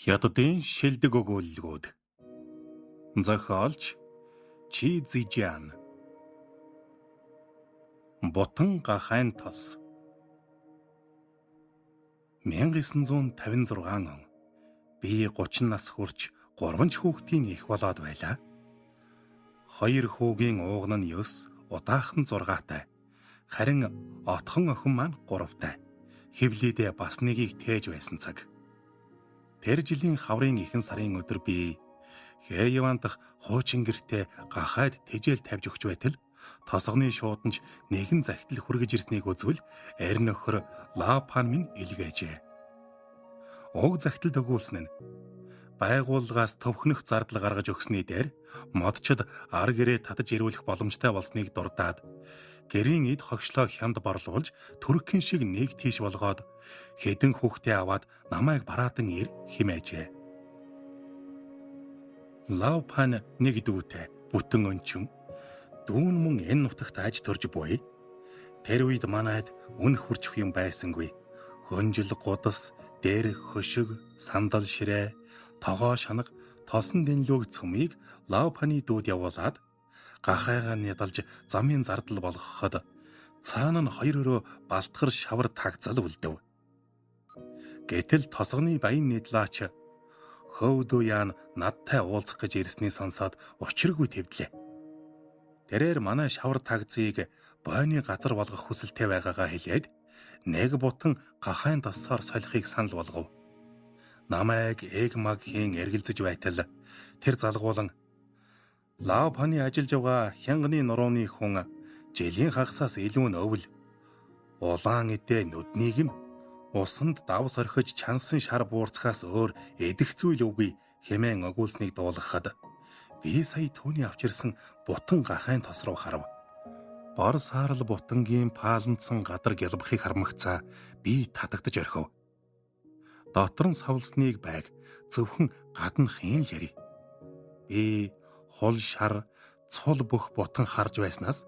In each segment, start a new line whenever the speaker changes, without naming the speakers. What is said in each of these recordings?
Хятадын шилдэг өгүүлэлгүүд. Зохиолч Чи Зижиан. Ботон гахайн тос. 1956 он. Би 30 нас хүрч 3 хүүхдийн эх болоод байлаа. 2 хүүгийн ууган нь 9, удаахан 6-тай. Харин отхон охин маань 3-тай. Хевлийдээ бас нэгийг тээж байсан цаг. Тэр жилийн хаврын ихэнх сарын өдөр би Хэйван дахь хуучин гэртээ гахайд тэжээл тавьж өгч байтал тосгоны шууданч нэгэн захидал хүргэж ирснийг үзвэл арь нөхөр Лапан минь илгээжээ. Уг захидалд өгүүлсэн нь байгууллагаас төвхнөх зардал гаргаж өгсөний дээр модчид ар гэрээ татаж ирүүлэх боломжтой болсныг дурдаад гэрийн эд хогшлоо хямд борлуулж түркэн шиг нэг тийш болгоод хэдэн хүүхдээ аваад намайг бараатан ир химээжээ. Лаупан нэг дүүтэй бүтэн өнчим дүүн мөн энэ нутагт аж төрж буй. Тэр үед манайд үн хурцх юм байсангүй. Хөнжил гудас, дээр хөшиг, сандал ширээ, тогоо шанаг, тосон дэнлүүг цөмийг Лаупаны дүүд явуулаад гахайгаа нядалж замын зардал болгоход цаана нь 2 өрөө балтгар шавар тагцал үлдэв. Гэтэл тосгоны баян нийтлаач Хөөдөян надтай уулзах гэж ирсний сонсоод учиргүй твдлээ. Тэрээр манай шавар тагцыг бойны газар болгох хүсэлтэй байгаагаа хэлээд нэг бутан гахайн тосоор солихыг санал болгов. Намайг Эгмагхийн эргэлзэж байтал тэр залгуулан Лаупаны ажиллаж байгаа хянганы нурууны хүн жилийн хагасаас илүү нь өвөл улаан эдээ нүднийг нь усанд давс орхиж чансан шар буурцахаас өөр эдэх зүйл үгүй хэмээн өгүүлснийг дуулгахад би сая түүний авчирсан бутан гахайн тос руу харав. Бор саарл бутангийн пааланцсан гадар гялбахыг хармагцаа би татагдж орхив. Дотор нь савлсныг байг зөвхөн гаднахын л яри. Би хул шар цул бүх бутан харж байснаас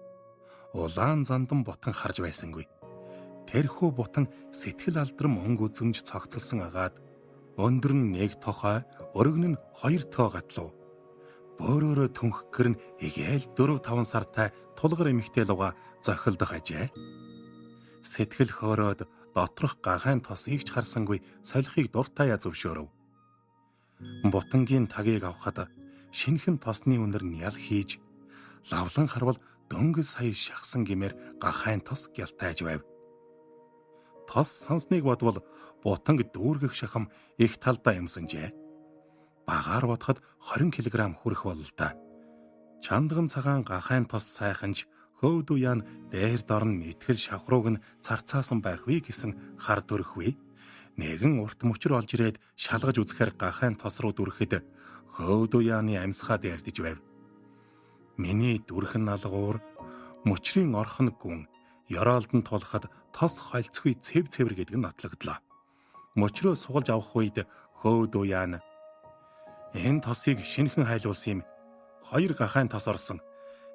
улаан зандан бутан харж байсангүй. Тэрхүү бутан сэтгэл алдрам өнгө үзэмж цогцолсон агаад өндөр нь 1 тохой, өргөн нь 2 тоо гатлав. Бөөрөөрөө түнхгэр нь эгээл 4-5 сартай тулгар эмэгтэй луга зохилдох ажээ. Сэтгэл хөөрөөд доторх гахайн тосыг ч харсангүй солихыг дуртаяа зөвшөөрөв. Бутангийн тагийг авахад шинхэн тосны үнэр нял хийж лавлан харвал дөнгөж сая шахсан гэмээр гахайн тос гялтайж байв. Тос сонсныг бодвол бутанг дүүргэх шахам их талдаа юмсанжээ. Багаар бодоход 20 кг хүрэх бололтой. Чандган цагаан гахайн тос сайханж Хөөдөян дээр дор нь мэтгэл шавхрууг нь царцаасан байх вэ гэсэн хар дөрөхвэ. Нэгэн урт мөчр олж ирээд шалгаж үзэхээр гахайн тос руу дүрэхэд Хөөдөяны амьсгаад ярдж байв. Миний дүрхэн налгуур мөчрийн орхон гүн ёроолдон тулахад тос хольцгүй цэвэр гэдэг нь нотлогдлоо. Мөчрөө сугалж авах үед Хөөдөян энэ тосыг шинхэн хайлуулсан юм. 2 гахайн тос орсон.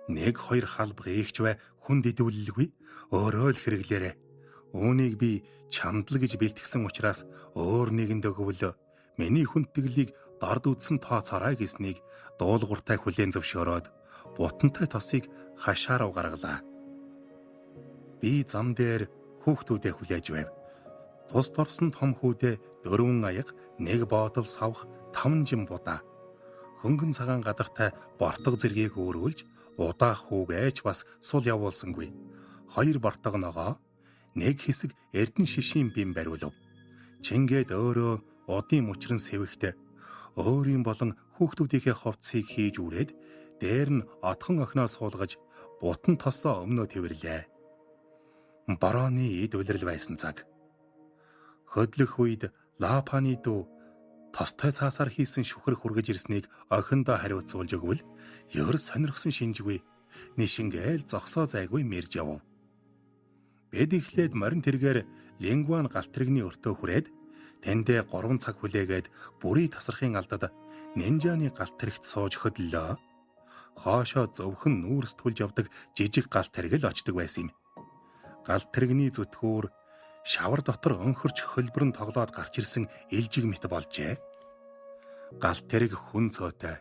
1-2 халбаг эгч бай хүн дэдүүлэлгүй өөрөө л хэрэглээрэ. Үүнийг би чамдал гэж бэлтгэсэн учраас өөр нэгэнд өгвөл миний хүндэтгэлийг дорд үдсэн тооцоорой гэснийг дуулууртай хүлээн зөвшөөрөөд бутантай тосыг хашаарав гаргалаа. Би зам дээр хүүхдүүдээ хүлээж байв. Тус дорсон том хүүдээ 4 аяга, 1 боотол савх, 5 жим будаа. Хөнгөн цагаан гадартай бортог зэргийг өөрүүлж удаах хүүгээч бас сул явуулсангүй. 2 бортог ногоо, 1 хэсэг эрдэн шишийн бим бариулав. Чингээд өөрөө удын мөчрөн сэвэхтэй өөрийн болон хүүхдүүдийнхээ хувцсыг хийж үрээд дээр нь отхон охиноо суулгаж бутан тосоо өмнөө тэвэрлээ. Барооны эд улирал байсан цаг. Хөдлөх үед Лапаны дүү тостой цаасаар хийсэн шүхэр хүргэж ирснийг охиндоо хариуцуулж өгвөл ёр сонирхсон шинжгүй нишингээл зогсоо зайгүй мэрж явв. Бид эхлээд морин тэргээр лингуан галт тэрэгний өртөө хүрээд тэндээ 3 цаг хүлээгээд бүрий тасархын алдад нинжаны галт тэрэгт сууж хөдлөлөө. Хоошоо зөвхөн нүүрс түлж явдаг жижиг галт тэрэг л очдөг байсан юм. Галт тэрэгний зүтгүүр шавар дотор өнхөрч хөлбөрн тоглоод гарч ирсэн элжиг мэт болжээ. Галт тэрэг хүн цоотой.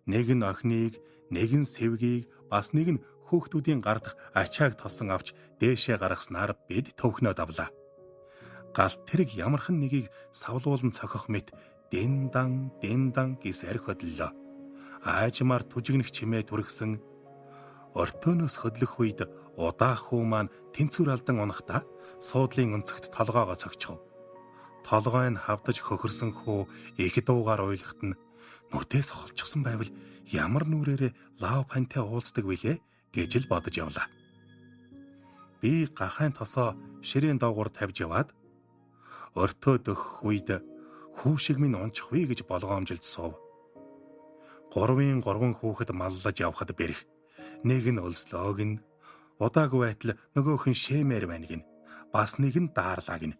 Нэг нь охиныг, нэг нь сэвгийг, бас нэг нь хүүхдүүдийн гардах ачааг тосон авч дээшээ гаргаснаар бид төвхнөө давлаа. Галт тэрэг ямархан нэгийг савлуулан цохих мэт дэндан гэс арх хөдлөлөө. Аажмаар түжигнэх чимээ түргсэн. Ортооноос хөдлөх үед удаахүү маань тэнцвэр алдан унахдаа суудлын өнцөгт толгоогоо цогчхов. Толгой нь хавдаж хөхөрсөн хүү их дуугаар уйлахт нь нүдээс холчсон байвал ямар нүрээрээ лав пантай уулздаг вүлээ гэж л бодож явлаа. Би гахайн тосоо ширээн доогуур тавьж яваад өртөө дөхөх үед хүү шиг минь унчихвэ гэж болгоомжилж суув. 3 хүүхэд маллаж явхад бэрх. Нэг нь өлслөөг нь удаагүй байтал нөгөөх нь шээмээр байна гин. Бас нэг нь даарлаа гин.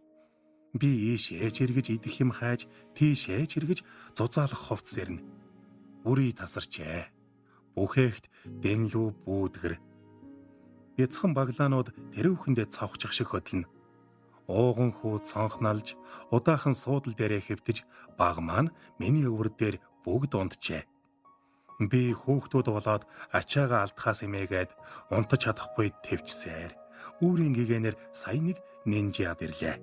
Би ийш ээж эргэж идэх юм хайж тийш ээж эргэж зузаалах хувцс ирнэ. Бүрий тасарчээ. Бүхээгт дэнлүү бүүдгэр. Бяцхан баглаанууд тэрүүхэндээ цавхчих шиг хөдлөнө. Ууган хүү цонхналж удаахан суудал дээрээ хэвтэж баг маань миний өвөр дээр бүгд унтжээ. Би хүүхдүүд болоод ачаагаа алдхаас эмээгээд унтаж чадахгүй төвчсээр үүрийн гэгээнээр сая нэг нинжиад ирлээ.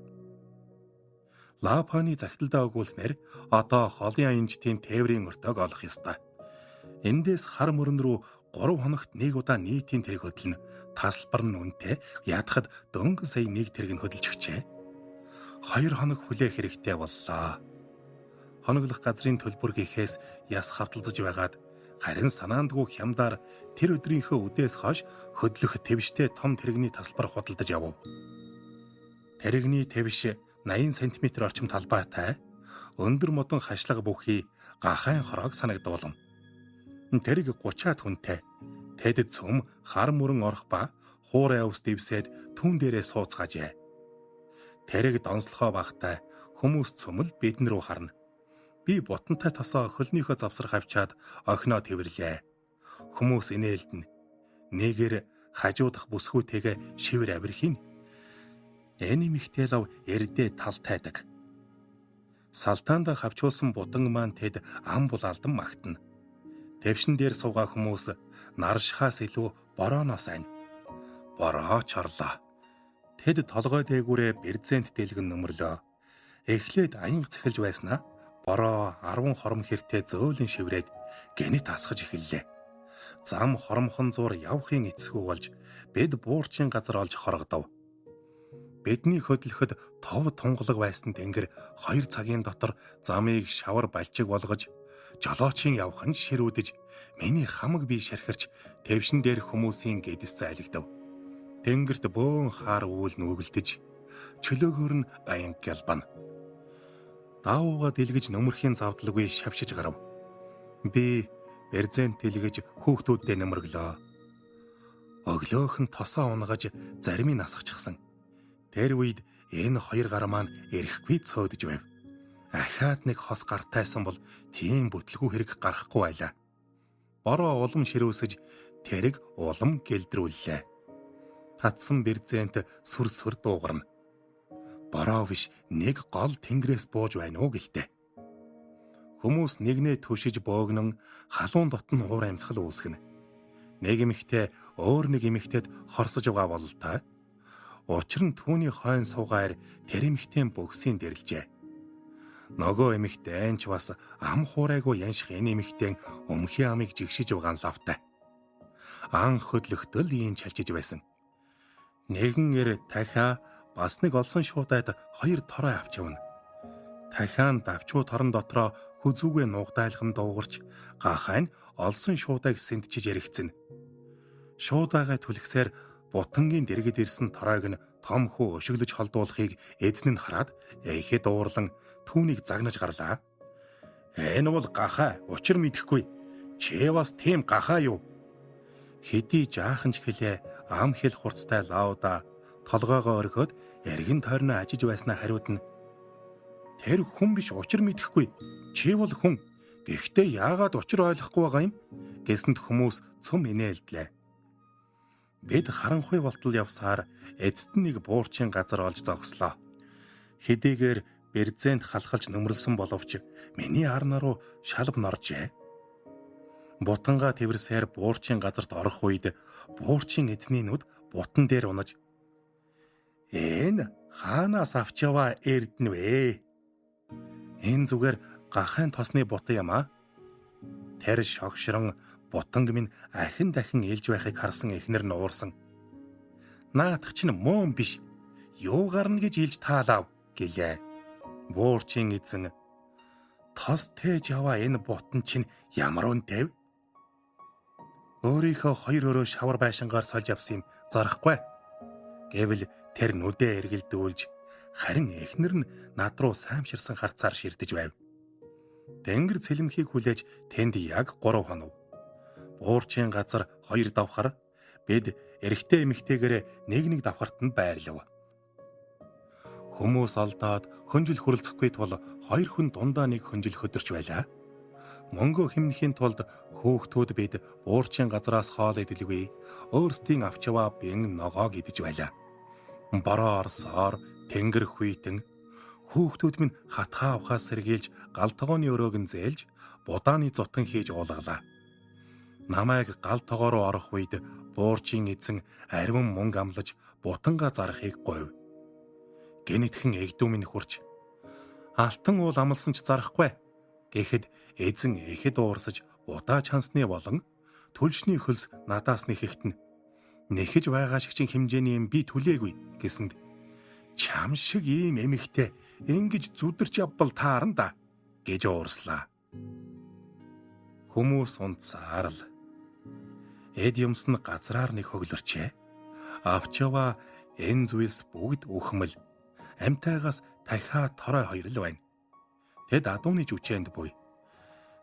Лапаны захидалдаа өгүүлснээр одоо холын аянчдын тээврийн өртөөг олох ёстой. Эндээс хар мөрөн рүү 3 хоногт нэг удаа нийтийн тэрэг хөдлөнө. Тасалбар нь үнэтэй яатахад дөнгө сая нэг тэрэг нь хөдөлж өгчээ. 2 хоног хүлээх хэрэгтэй боллоо. Хоноглох газрын төлбөр гэхээс яс хавталцаж байгаад харин санаандгүй хямдаар тэр өдрийнхөө үдээс хойш хөдлөх твштэй том тэрэгний тасалбар худалдаж явв. Тэрэгний твш 80 см орчим талбайтай, өндөр модон хашлага бүхий гахайн хороог санагдуулам. Тэрэг 30-аад хүнтэй. Тэд цөм хар мөрөн орох ба хуурай ус дэвсээд түүн дээрээ сууцгаажээ. Тэрэг донслохоо багтай хүмүүс цөмөл бидэн рүү харна. Би бутантай тосоо хөлнийхөө завсар хавчаад охиноо тэвэрлээ. Хүмүүс инээлдэнэ. Нэгэр хажуудах бүсгүүтэйгээ шивэр авирхийн. Эний михтэлав эрдээ тал тайдаг. Салтаанда хавчуулсан бутан маань тэд ам бул алдан магтана. Тэвшин дээр суугаа хүмүүс наршихаас илүү борооноос айн. Бороо чорлоо. Тэд толгой дээгүүрээ берзент дэлгэн нөмрлөө. Эхлээд аянга цахилж байснаа бороо 10 хором хэртэй зөөлөн шиврээд гэнэт асгаж эхэллээ. Зам хормхон зур явахын эцгүү болж бид буурчин газар олж хоргодов. Бидний хөдлөхөд тов тунгалаг байсан тэнгэр 2 цагийн дотор замыг шавар балчиг болгож жолоочийн явах нь ширүүдэж миний хамаг бие шархирч тэвшин дээр хүмүүсийн гэдэс зайлагдав. Тэнгэрт бөөн хаар үүл нүгэлдэж чөлөөгөр нь аянг гялбана. Даавууга дэлгэж нөмөрхийн завдалгүй шавшиж гарав. Би берзент дэлгэж хүүхдүүддээ нөмөрглөө. Өглөөх нь тосоо унгаж зарим нь асгачихсан. Тэр үед энэ 2 гар маань эрэхгүй цөөдөж байв. Ахаад нэг хос гартайсан бол тийм бүтлгүй хэрэг гарахгүй байлаа. Бороо улам ширүүсэж тэрэг улам гэлдрүүллээ. Татсан берзент сүр дуугарна. Бороо биш нэг гол тэнгэрээс бууж байна уу гэлтэй. Хүмүүс нэгнээ түшиж боогнон халуун дотн хуур амьсгал үүсгэнэ. Нэг эмэгтэй өөр нэг эмэгтэйд хорсож байгаа бололтой. Учир нь түүний хойн суугаар тэр эмэгтэйн бөгсийн дэрлжээ. Нөгөө эмэгтэй ч бас ам хуурайгүй янших энэ эмэгтэйн өмхийн амыг жигшиж байгаа нь лавтай. Анх хөдлөхтөл ийм чалчиж байсан. Нэгэн эр дахиа бас нэг олсон шуудайд 2 торой авч явна. Дахиан давчуу торон дотроо хүзүүгээ нугдайлган дуугарч гахайн олсон шуудайг сэндчиж эргэцэн. Шуудайгаа түлхсээр бутангийн дэргэд ирсэн торойг нь том хүү өшөглөж холдуулахыг эзэн нь хараад эхэд уурлан түүнийг загнаж гарлаа. Энэ бол гахаа, учир мэдэхгүй. Чи бас тийм гахаа юу? Хэдий жаахан ч хэлээ ам хэл хурцтай лауда толгоогоо орхиод эргэн тойрноо ажиж байснаа хариуд нь тэр хүн биш, учир мэдэхгүй. Чи бол хүн. Гэхдээ яагаад учир ойлгохгүй байгаа юм? Гэсэнд хүмүүс цөм инээлдлээ. Бид харанхуй болтол явсаар эцэст нэг буурчин газар олж зогслоо. Хэдийгээр берзент халахалж нөмрөлсөн боловч миний арна руу шалав норжээ. Бутангаа тэрсээр буурчин газарт орох үед буурчин эзний нүд бутан дээр унаж "Энэ хаанаас авч яваа эрдэнэ вэ? Энэ зүгээр гахайн тосны бутан юм а?" Тэр шогшрон бутанг минь ахин дахин илж байхыг харсан эхнэр нь уурсан. "Наадах чинь мөн биш. Юу гарна гэж илж таалав" гэлээ. Буурчин эзэн "Тос тээж яваа энэ бутан чинь ямар үнэтэй вэ? Өөрийнхөө хоёр өрөө шавар байшингаар сольж авсан юм зарахгүй" гэвэл тэр нүдээ эргэлдүүлж харин эхнэр нь над руу саамширсан харцаар ширдэж байв. Тэнгэр цэлмхийг хүлээж тэнд яг 3 хонов. Буурчин газар 2 давхар, бид эрэгтэй эмэгтэйгээрээ нэг давхартанд байрлав. Хүмүүс алдаад хөнжил хүрлцэхгүй тул 2 хүн дундаа нэг хөнжил хөдөрч байлаа. Мөнгө хэмнэхийн тулд хүүхдүүд бид буурчин газраас хоол идэлгүй, өөрсдийн авч яваа бэн ногоог идэж байлаа. Бороо орсоор тэнгэр хүйтэн хүүхдүүд минь хатгаа авахаас сэргийлж гал тогооны өрөөг нь зээлж будааны зутан хийж уулгалаа. Намайг гал тогоо руу орох үед буурчин эзэн ариун мөнгө амлаж бутанга зарахыг говь. Гэнэтхэн эгдүү минь хурж "Алтан уул амласан ч зарахгүй" гэхэд эзэн ихэд уурсаж удаа чансны болон төлшний хөлс надаас нэхэхтэн "Нэхэж байгаа шиг чин хэмжээний юм би түлээгүй" гэсэнд "Чам шиг ийм эмэгтэй ингэж зүдэрч явбал таарна да" гэж уурслаа. Хүмүүс унтсаар л эд юмс нь газраар нэг хөглөрчээ. Авч яваа энэ зүйлс бүгд үхмэл амтайгаас дахиа торой хоёр л байна. Тэд адууны жүчээнд буй.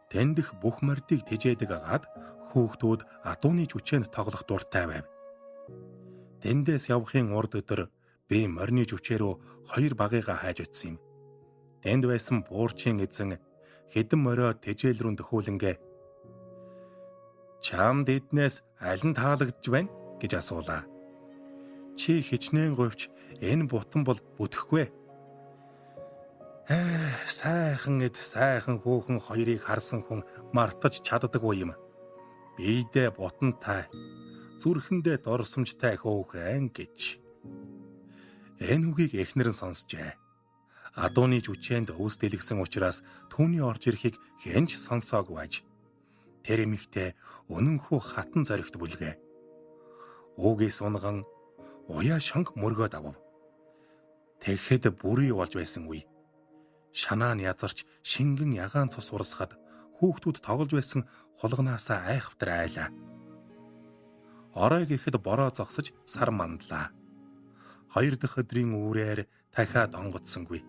Тэндх бүх мордыг тэжээдэг агаад хүүхдүүд адууны жүчээнд тоглох дуртай байв. Тэндээс явахын урд өдөр би морины жүчээ рүү 2 багыгаа хайж утсан юм. Тэнд байсан буурчин эзэн хэдэн морио тэжээл рүү дөхүүлэнгээ "Чамд эднээс аль нь таалагдж байна?" гэж асуулаа. "Чи хичнээн говьч энэ бутан бол бүтэхгүй. Сайхан эд сайхан хүүхэн хоёрыг харсан хүн мартаж чаддаггүй юм. Биедээ бутантай, зүрхэндээ дорсомжтой хөөхөн" гэж. Энэ үгийг эхнэр нь сонсжээ. Адууны жүчээнд өвс дэлгсэн учраас түүний орж ирэхийг хэнч сонсоогүй аж. Тэр эмэгтэй өнөнхөө хатан зоригт бүлгээ. Үгээс унган уяа шонг мөргөөд авав. Тэгэхэд бүрий болж байсан үе. Шанаа нь язарч шингэн ягаан цус урсгад хүүхдүүд тоглож байсан хулганаасаа айхавтар айлаа. Орой гэхэд бороо зогсож сар мандлаа. 2 дахь өдрийн үүрээр дахиад онгоцсонгүй.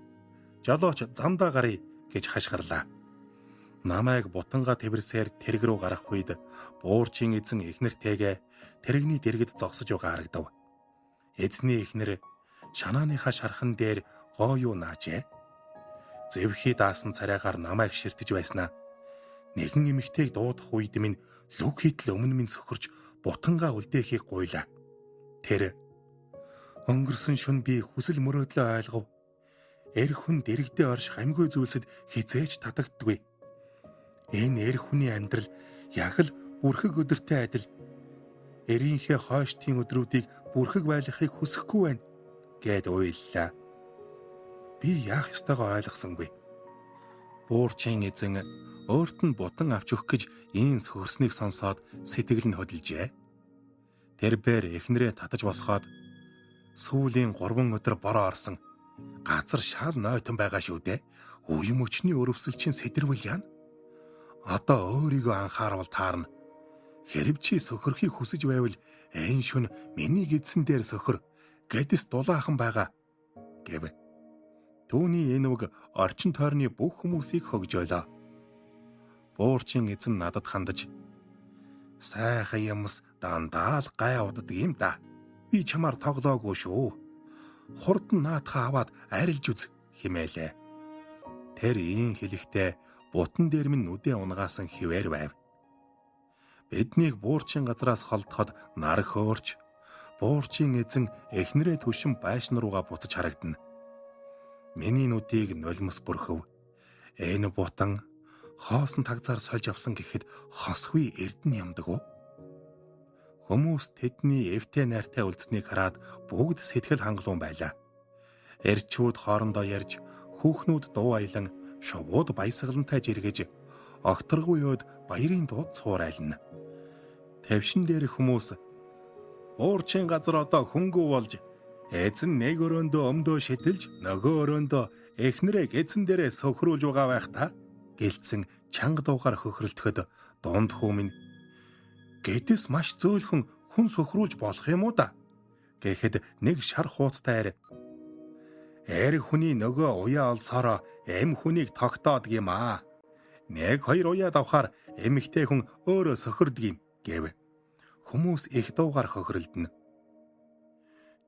Жолооч замдаа гарыг гэж хашгирлаа. Намайг бутанга тэрсээр тэрэг рүү гарах үед буурчин эзэн эхнэртэйгээ тэрэгний дэргэд зогсож байгаа харагдав. Эзний эхнэр шанааныхаа шархан дээр гоо юу наажээ. Зэвхий даасан царайгаар намайг ширтэж байснаа. Нэгэн эмэгтэйг дуудах үед минь лүг хитл өмнө минь сөхөрч бутангаа үлдээхийг гуйлаа. Тэр "Өнгөрсөн шөнө би хүсэл мөрөөдлөө ойлгов. Эр хүн дэрэгдээ орших амьгүй зүйлсэд хизээж татагддаггүй. Энэ эр хүний амьдрал яг л бүрхэг өдөртэй адил. Эрийнхээ хойштын өдрүүдийг бүрхэг байлгахыг хүсэхгүй байна" гэд уйллаа. Би яах ёстойгоо ойлгосонгүй. Буурчин эзэн өөрт нь бутан авч өгөх гэж ийм сөхөрснийг сонсоод сэтгэл нь хөдөлжээ. Тэр бээр эхнэрээ татаж босгоод "Сүүлийн 3 өдөр бороо орсон. Газар шал нойтон байгаа шүү дээ. Үе мөчний өрөвсөл чинь сэдэрвэл яана. Одоо өөрийгөө анхааравал таарна. Хэрв чи сөхөрхийг хүсэж байвал энэ шөнө миний эзэн дээр сөхөр. Гэдэс дулаахан байгаа" гэв. Түүний энэ үг орчин тойрны бүх хүмүүсийг хөгжөөлөө. Буурчин эзэн надад хандаж "Сайхан юмс дандаа л гай уддаг юм да. Би чамаар тоглоогүй шүү. Хурдан наатахаа аваад арилж үз" хэмээлээ. Тэр ийм хэлэхдээ бутан дээр минь нүдээ унгаасан хിവэр байв. Биднийг буурчин газраас холдоход нар хөөрч, буурчин эзэн эхнэрээ түшин байшин руугаа буцаж харагдана. Миний нүдийг нулимс бүрхэв. Энэ бутан хоосон тагзаар сольж авсан гэхэд хосгүй эрдэн ямдаг уу? Хүмүүс тэдний эвтэй найртай үлдсэнийг хараад бүгд сэтгэл хангалуун байлаа. Эрчүүд хоорондоо ярьж, хүүхнүүд дуу аялан, шувууд баясгалантай жиргэж, огторгүй өд баярын дууд суурайлна. Тавшин дээр хүмүүс уурчин газар одоо хөнгөө болж, эзэн нэг өрөөндөө өмдөө шидэлж, нөгөө өрөөндөө эхнэрээ эзэн дээрээ сөхрүүлж байгаа байх та гэлцэн чанга дуугаар хөхрөлтөхөд дунд хүмүн гэдэс маш зөөлхөн хүн сөхрүүлж болох юм уу да гэхэд нэг шар хууцтай эр хүний нөгөө уяа олсороо эм хүнийг тогтоодог юм аа. Нэг хоёр уяа давхаар эмэгтэй хүн өөрөө сөхөрдөг юм гэв. Хүмүүс их дуугаар хөхрөлдөнө.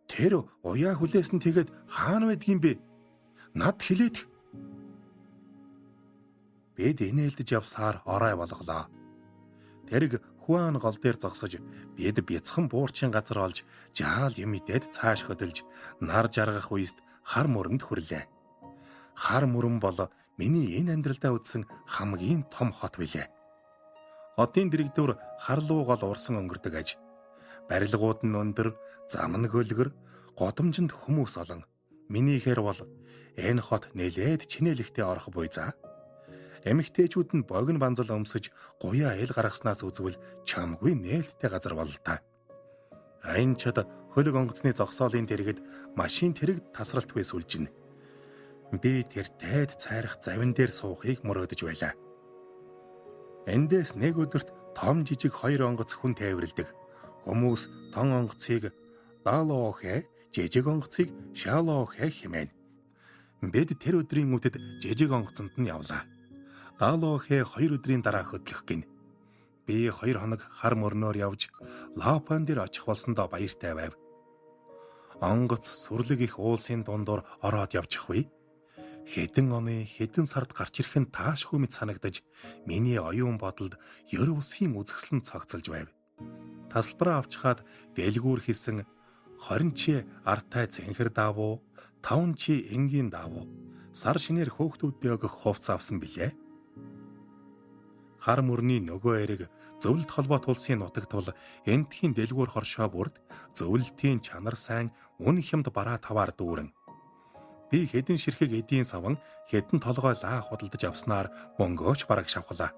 Тэр уяа хүлээсэн тэгээд хаана байдаг юм бэ? Над хэлээд. Бид инээлдэж явсаар орой болголоо. Тэрэг Хуан гол дээр зогсож бид бяцхан буурчин газар олж жаал юм идээд цааш хөдөлж нар жаргах үест хар мөрөнд хүрлээ. Хар мөрөн бол миний энэ амьдралдаа үзсэн хамгийн том хот билээ. Хотын дэрэгдүр харлуу гол урсан өнгөрдөг аж. Барилгууд нь өндөр, зам нь хөлгөр, годомжинд хүмүүс олон. Минийхээр бол энэ хот нэлээд чинээлэгтэй орох буй за. Эмэгтэйчүүд нь богино банзал өмсөж гуяа эл гаргаснаас үзвэл чамгүй нээлттэй газар болол та. Аянчад хөлөг онгоцны зогсоолын дэргэд машин тэрэг тасралтгүй сүлжинэ. Би тэр тайд цайрах завин дээр суухыг мөрөөдөж байлаа. Эндээс нэг өдөрт том жижиг хоёр онгоц хүн тайварлдаг. Хүмүүс тон онгоцыг даалоохэ, жижиг онгоцыг шаалоохэ хэмээн. Бид тэр өдрийн үдэд жижиг онгоцонд нь явлаа. Даалоохэ 2 өдрийн дараа хөдлөх гин. Би 2 хоног хар мөрнөөр явж Лапан дээр очих болсондоо баяртай байв. Онгоц сүрлэг их уулсын дундуур ороод явчих вэ? Хэдэн оны хэдэн сард гарч ирэх нь таашгүй мэт санагдаж миний оюун бодолд ёр усын үзэсгэлэн цогцолж байв. Тасалбараа авчихад дэлгүүр хийсэн 20 чи артай зэнхэр даавуу, 5 чи энгийн даавуу, сар шинээр хөөхтүүддээ өгөх хувцас авсан билээ. Хар мөрний нөгөө эрэг зөвлөлт холбоот улсын нутагт бол энтхийн дэлгүүр хоршоо бүрд зөвлөлтийн чанар сайн үн хямд бараа таваар дүүрэн. Би хэдэн ширхэг эдийн саван хэдэн толгой лаа худалдаж авснаар мөнгөөч бараг шавхлаа.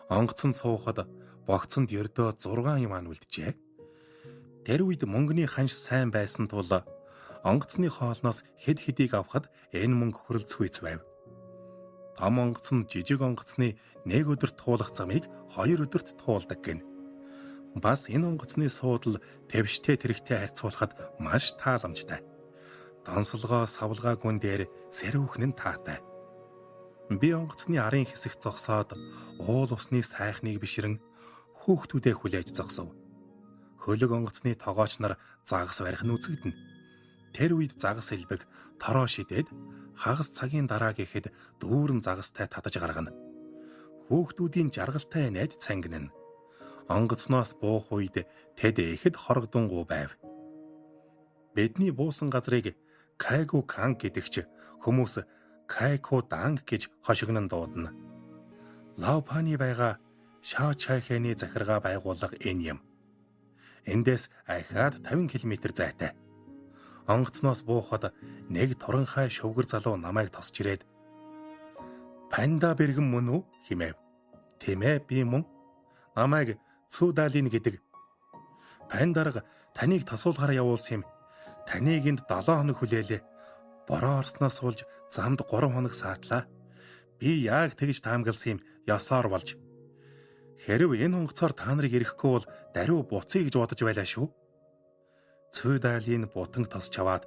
Онгоцонд суухад богцонд ердөө 6 юм үлджээ. Тэр үед мөнгөний ханш сайн байсан тул онгоцны хоолноос хэд хэдийг авахад энэ мөнгө хөрөлцөхүйц байв. Том онгоц нь жижиг онгоцны нэг өдөрт туулах замыг 2 өдөрт туулдаг гин. Бас энэ онгоцны суудал твштэй тэрэгтэй харьцуулахад маш тааламжтай. Донсолгоо савлгаа гүн дээр сэрүүхэн нь таатай. Би онгоцны арын хэсэгт зогсоод уул усны сайхныг бишрэн хүүхдүүдээ хүлээж зогсов. Хөлөг онгоцны тогооч нар загас барих нь үзэгдэнэ. Тэр үед загас элбэг тороо шидээд хагас цагийн дараа гэхэд дүүрэн загастай татаж гаргана. Хүүхдүүдийн жаргалтай найд цангинана. Онгоцноос буух үед тэд ихэд хорогдонгуу байв. Бидний буусан газрыг Кайгу Канг гэдэгч хүмүүс Кайку Данг гэж хошигнон дуудана. Лаопаны байгаа Шао Чайхэний захиргаа байгууллага энэ юм. Эндээс ахаад 50 км зайтай. Онгоцноос буухад нэг туранхай шөвгөр залуу намайг тосч ирээд "Панда бэргэн мөн үү?" хэмэв. "Тэмээ, би мөн. Намайг Цүдалин гэдэг. Пандарга таныг тасуулахаар явуулсан юм. Таныг энд 7 хоног хүлээлээ. Бороо орсноос суулж замд 3 хоног саатлаа. Би яг тэгж таамагласан юм, ёсоор болж. Хэрв энэ онгоцоор та нарыг ирэхгүй бол даруй буцъя гэж бодож байлаа шүү." Цүдалин бутанг тосч аваад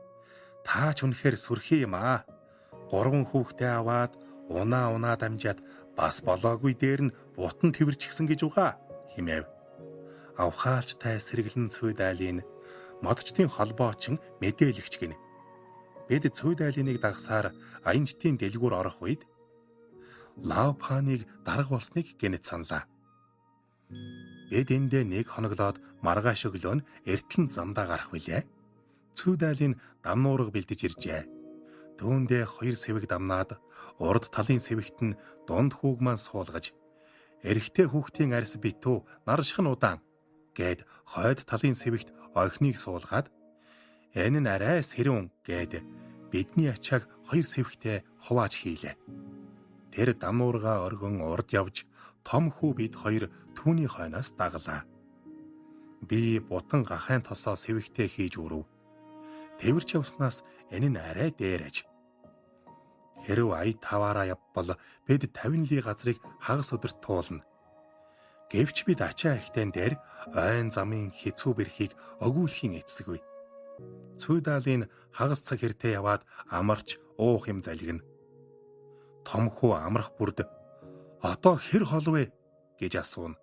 "Та ч үнэхээр сүрхий юм аа. 3 хүүхдээ аваад унаа дамжаад бас болоогүй дээр нь бутан тэрвэрчихсэн гэж угаа" хэмэв. Авхаалчтай сэргэлэн Цүдалин модчдын холбоочин мэдээлэгч гинэ. Бид Цүдалиныг дагсаар аянчдын дэлгүүр орох үед Лаопаныг дарга болсныг гэнэт саналаа. Бид эндээ нэг хоноглоод маргааш өглөө нь эртлэн замдаа гарах билээ. Цүдалин дамнуурга бэлдэж иржээ. Түүндээ хоёр сэвэг дамнаад урд талын сэвэгт нь дунд хүүг маань суулгаж эрэгтэй хүүхдийн арьс битүү нарших нь удаан гэд хойд талын сэвэгт охиныг суулгаад энэ нь арай сэрүүн гэд бидний ачааг хоёр сэвэгтээ хувааж хийлээ. Тэр дамнуургаа оргон урд явж том хүү бид хоёр түүний хойноос даглаа. Би бутан гахайн тосоо сэвэгтээ хийж өрөв. Тэвэрч явснаас энэ нь арай дээрэж. Хэрв ая таваараа явбал бид 50 ли газрыг хагас өдөрт туулна. Гэвч бид ачаа ихтэн дээр ойн замын хэцүү бэрхийг огүүлхийн эцсэггүй. Цүйдаалын хагас цаг хэртээ яваад амарч уух юм залгина. Томхүү амрах бүрд одоо хэр холвэ гэж асууна.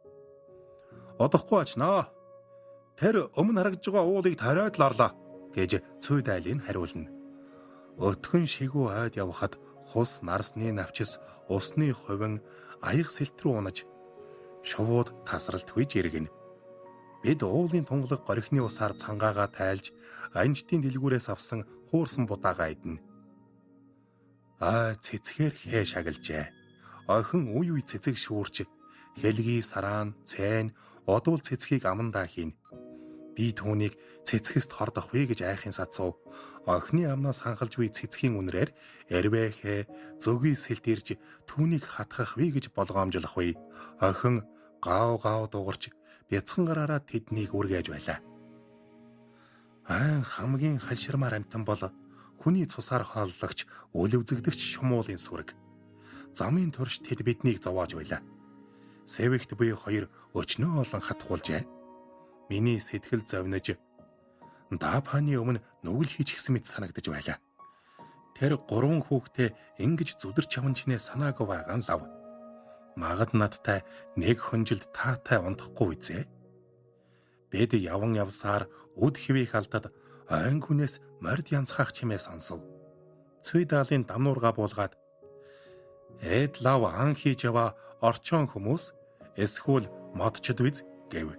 Одохгүй ачнаа. Тэр өмнө харагдж байгаа уулыг тариад л орлоо гэж цүйдаалын хариулна. Өтгөн шигүү ойд явхад хус нарсны навчис усны хувин аяг сэлт рүү унаж шувууд тасралтгүй жиргэнэ. Бид уулын тунгалаг горхины усаар цангаагаа тайлж анжтын дэлгүүрээс авсан хуурсан будаагаа идэнэ. Цэцгээр хээ шагалжээ. Охин үе үе цэцэг шүүрч хэлгий сараан цайн одуул цэцгийг амандаа хийн. Би түүнийг цэцгэст хордох вэ гэж айхын сацуу. Охины амнаас ханхалж буй цэцгийн үнрээр эрвэхэ зөгийн сэлт ирж түүнийг хатгах вэ гэж болгоомжлох вэ. Охин гав дуурч бяцхан гараараа тэднийг үргэж байлаа. Хамгийн халширмаар амтан бол хүний цусаар хооллогч үл үзэгдэгч шумуулын сүрэг. Замын турш тэд биднийг зовоож байлаа. Сэвэгт буй хоёр өчнөө олон хатгуулжээ. Миний сэтгэл зовниж даапаны өмнө нүгэл хийчихсэн мэт санагдаж байлаа. Тэр 3 хүүхдээ ингэж зүдэрч явна чинээ санаагүй байгаа нь лав. Магад надтай нэг хонжилд таатай унтахгүй үзье. Бид яван явсаар үд хэвийг алдаад ойн хүнээс морд янцхаах чимээ сонсов. Цүйдаалын дамнуургаа буулгаад эд лав ан хийж яваа орчоон хүмүүс эсвэл модчд биз гэв.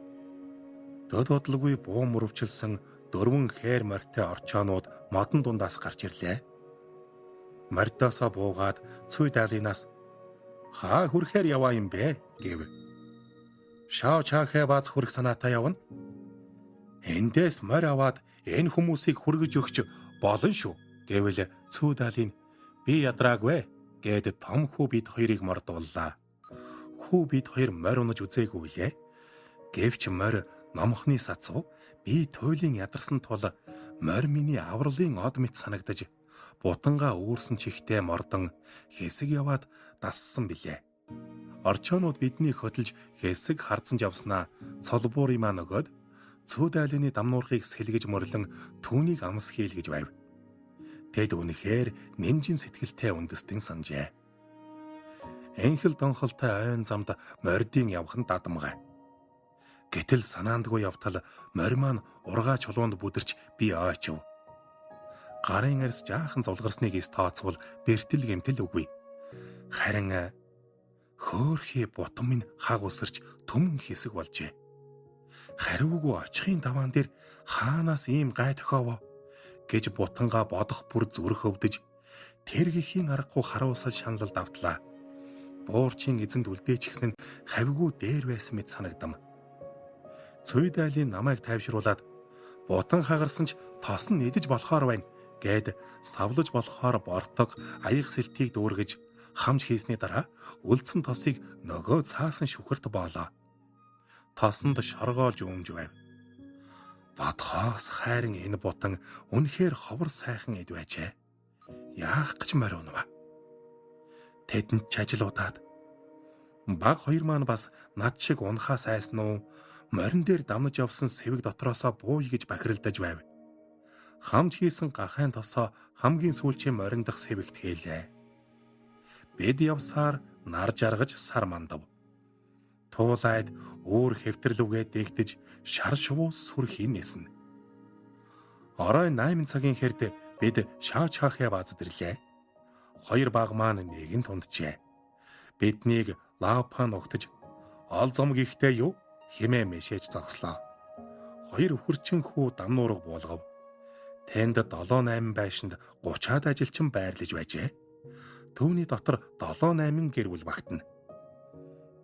Дододлгүй буу мөрөвчлсөн 4 хээр морьтой орчоонууд модон дундаас гарч ирлээ. Морьдоосоо буугаад цүйдаалынаас хаа хүрхээр яваа юм бэ гэв. Шаа чаахэ бац хүрх санаатай явна. Эндээс морь аваад энэ хүмүүсийг хүргэж өгч болно шүү гэвэл цүйдаалын би ядраагүй гэд том хүү бид хоёрыг мордууллаа. Хүү бид хоёр морь унаж үзээгүй лээ. Гэвч морь номхны сацуу би туйлын ядарсан тул морь миний авралын од мэт санагдаж бутангаа үүрсэн чихтэй мордон хэсэг яваад дассан билээ. Орчоонууд бидний хөдөлж хэсэг хардсан явснаа цолбуурын маань өгөөд цүйдаалын дамнуурхыг сэлгэж мөрлөн түүнийг амс хийлгэж байв. Тэд үнэхээр нэмжин сэтгэлтэй үндэстэн санжээ. Энхэл донхолтой ойн замд мордын явах нь дадамгай. Гэтэл санаандгүй явтал морь маань ургаа чулуунд бүдэрч би ойчв. Гарын арьс жаахан зулгарсныг ис тооцвол бэртэл гэмтэл үгүй. Харин хөөхий бутам минь хаг усарч төмөн хэсэг болжээ. Хариугүй очихын даваан дээр хаанаас ийм гай тохиовоо гэж бутангаа бодох бүр зүрх өвдөж тэргийн аргагүй харуулсал шаналлд давтлаа. Буурчин эзэнд үлдээчихсэн нь хавьгүй дээр байсан мэт санагдам. Цүйдаалын намайг тайвшруулад бутан хагарсан ч тос нь идэж болохоор байна гэд савлаж болохоор бортог аяг сэлтийг дүүргэж хамж хийсний дараа үлдсэн тосыг нөгөө цаасан шүхэрт боолоо. Тосонд шоргоолж өмж байв. Бодхоос хайрын энэ бутан үнэхээр ховор сайхан эд байжээ. Яах гэж моринова. Тэдэнд чажлуудаад баг хоёр маань бас над шиг унахаас айсан уу? Морин дээр дамнаж явсан сэвэг дотроосоо бууй гэж бахиралдаж байв. Хамж хийсэн гахайн тосоо хамгийн сүүлчийн морин дахь сэвэгт хэлээ. Бид явсаар нар жаргаж сар мандав. Туулайд үүр хэвтэрлүгээ дэгдэж шар шувуус сүрхийн нэснэ. Орой 8 цагийн хэрд бид шаач хаахя баазд ирлээ. Хоёр баг маань нэгэн тунджээ. Биднийг лавпан угтаж ол зомг ихтэй юу хэмээ мэшээж зогслоо. Хоёр өхөрчин хүү дамнуурга буулгав. Тэнд 7-8 байшинд 30-аад ажилчин байрлаж байжээ. Түүний дотор 7-8 гэр бүл багтана.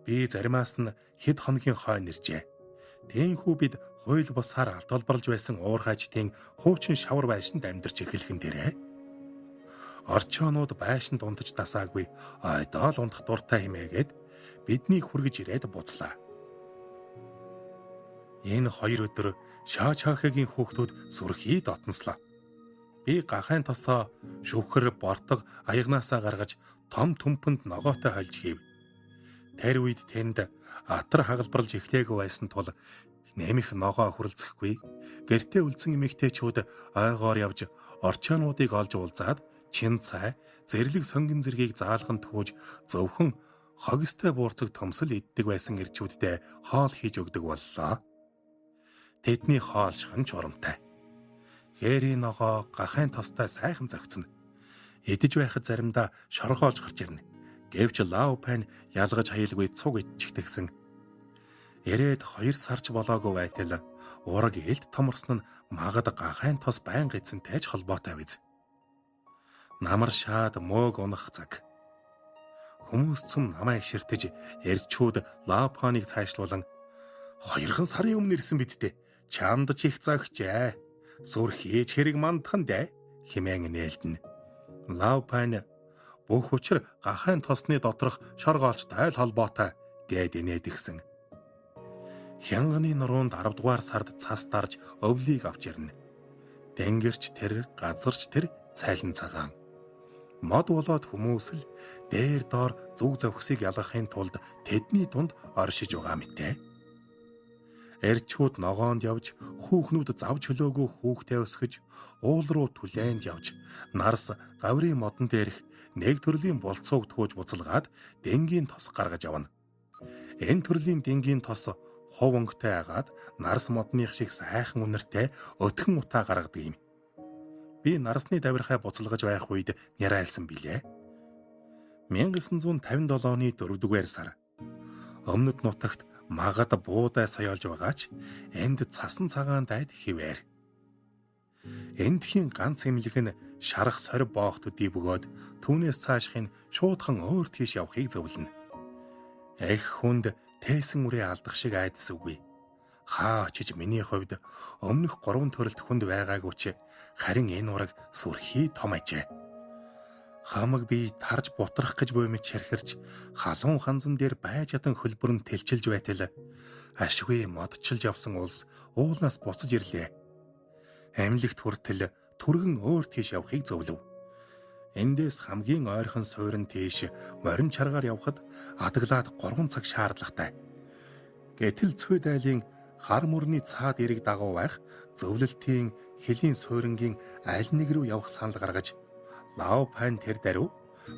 Би заримаас нь хэд хоногийн хойно иржээ. Тээнхүү бид хууль бусаар алт олборлж байсан уурхайчдын хуучин шавар байшинд амьдарч эхлэхэн дээрээ. Орчоонууд байшинд унтаж дасаагүй ойдоо л унтах дуртай хэмээгээд биднийг хүргэж ирээд буцлаа. Энэ 2 өдөр Шааж хаахагийн хүүхдүүд сүрхий дотнослоо. Би гахайн тосоо шүхэр бортог аягнаасаа гаргаж том төмпөнд ногоотой хольж хийв. Тэр үед тэнд атар хагалбарлаж эхлэегүй байсан тул нэмэх ногоо хүрэлцэхгүй. Гэртээ үлдсэн эмэгтэйчүүд ойгоор явж орчоонуудыг олж уулзаад чин цай, зэрлэг сонгин зэргийг заалган түүж зөвхөн хогстой буурцаг төмсөл иддэг байсан ирчүүддээ хоол хийж өгдөг боллоо. Тэдний хоол шхан журамтай. Хээрийн ногоо гахайн тостой сайхан зохицно. Идэж байхад заримдаа шоргоолж гарч ирнэ. Гэвч Лао Пань ялгаж хаялгүй цуг идчихдэгсэн. Ирээд 2 сарч болоогүй байтал ураг элд томорсон нь магад гахайн тос байнга эзэнтэйж холбоотой биз. Намар шаад мөөг унах цаг. Хүмүүс цум намаа иширтэж эрчүүд Лао Панийг цаашлуулан 2 сарын өмнө ирсэн бидтэй. Чамд ч их загчээ. Сүр хийж хэрэг мандхан дээ хэмээн нээлтэн. Лао Пань бүх учир гахайн тосны доторх шоргоолчтой л холбоотой гэд инээдгсэн. Хянганы нуруунд 10 дугаар сард цас дарж өвлийг авч ирнэ. Дэнгэрч тэр, газарч тэр цайлан цагаан. Мод болоод хүмүүс л дээр доор зүг зовхсыг ялгахын тулд тэдний дунд оршиж байгаа мэтээ. Эрчүүд ногоонд явж хүүхнүүд завж хөлөөгөө хүүхдээ өсгөж уул руу түлээнд явж нарс гаврын модон дээрх нэг төрлийн болцоог тууж буцалгаад дэнгийн тос гаргаж авна. Энэ төрлийн дэнгийн тос хов өнгөтэй агаад нарс модных шиг сайхан үнэртэй өтгөн утаа гаргадаг юм. Би нарсны давирхай буцалгаж байх үед нярайлсан билээ. 1957 оны 4-р сар. Өмнөд нутагт магад буудай соёолж байгаач энд цасан цагаан дайд хിവэр. Эндхийн ганц эмнэлэг нь шарах сорь боох төдий бөгөөд түүнээс цаашхын шуудхан өөр тийш явахыг зөвлөнө. Эх хүнд тээсэн үрээ алдах шиг айдас үгүй. Хаа очиж миний хувьд өмнөх 3 төрөлт хүнд байгаагүй ч харин энэ ураг сүрхий том ажээ. Хамаг би тарж бутрах гэж буймж хэрхэрч халуун ханзан дээр байж ятан хөлбөрөнд тэлчилж байтал ашгүй модчилж явсан улс уулнаас буцаж ирлээ. Амьлэгт хүртэл түргэн өөр тийш явахыг зөвлөв. Эндээс хамгийн ойрхон суурин тийш морин чаргаар явхад адаглаад 3 цаг шаардлагатай. Гэтэл цүй дайлын хар мөрний цаад эрэг дагуу байх зөвлөлтийн хөлийн суурингийн аль нэг рүү явах санал гаргаж Лао Пань тэр даруй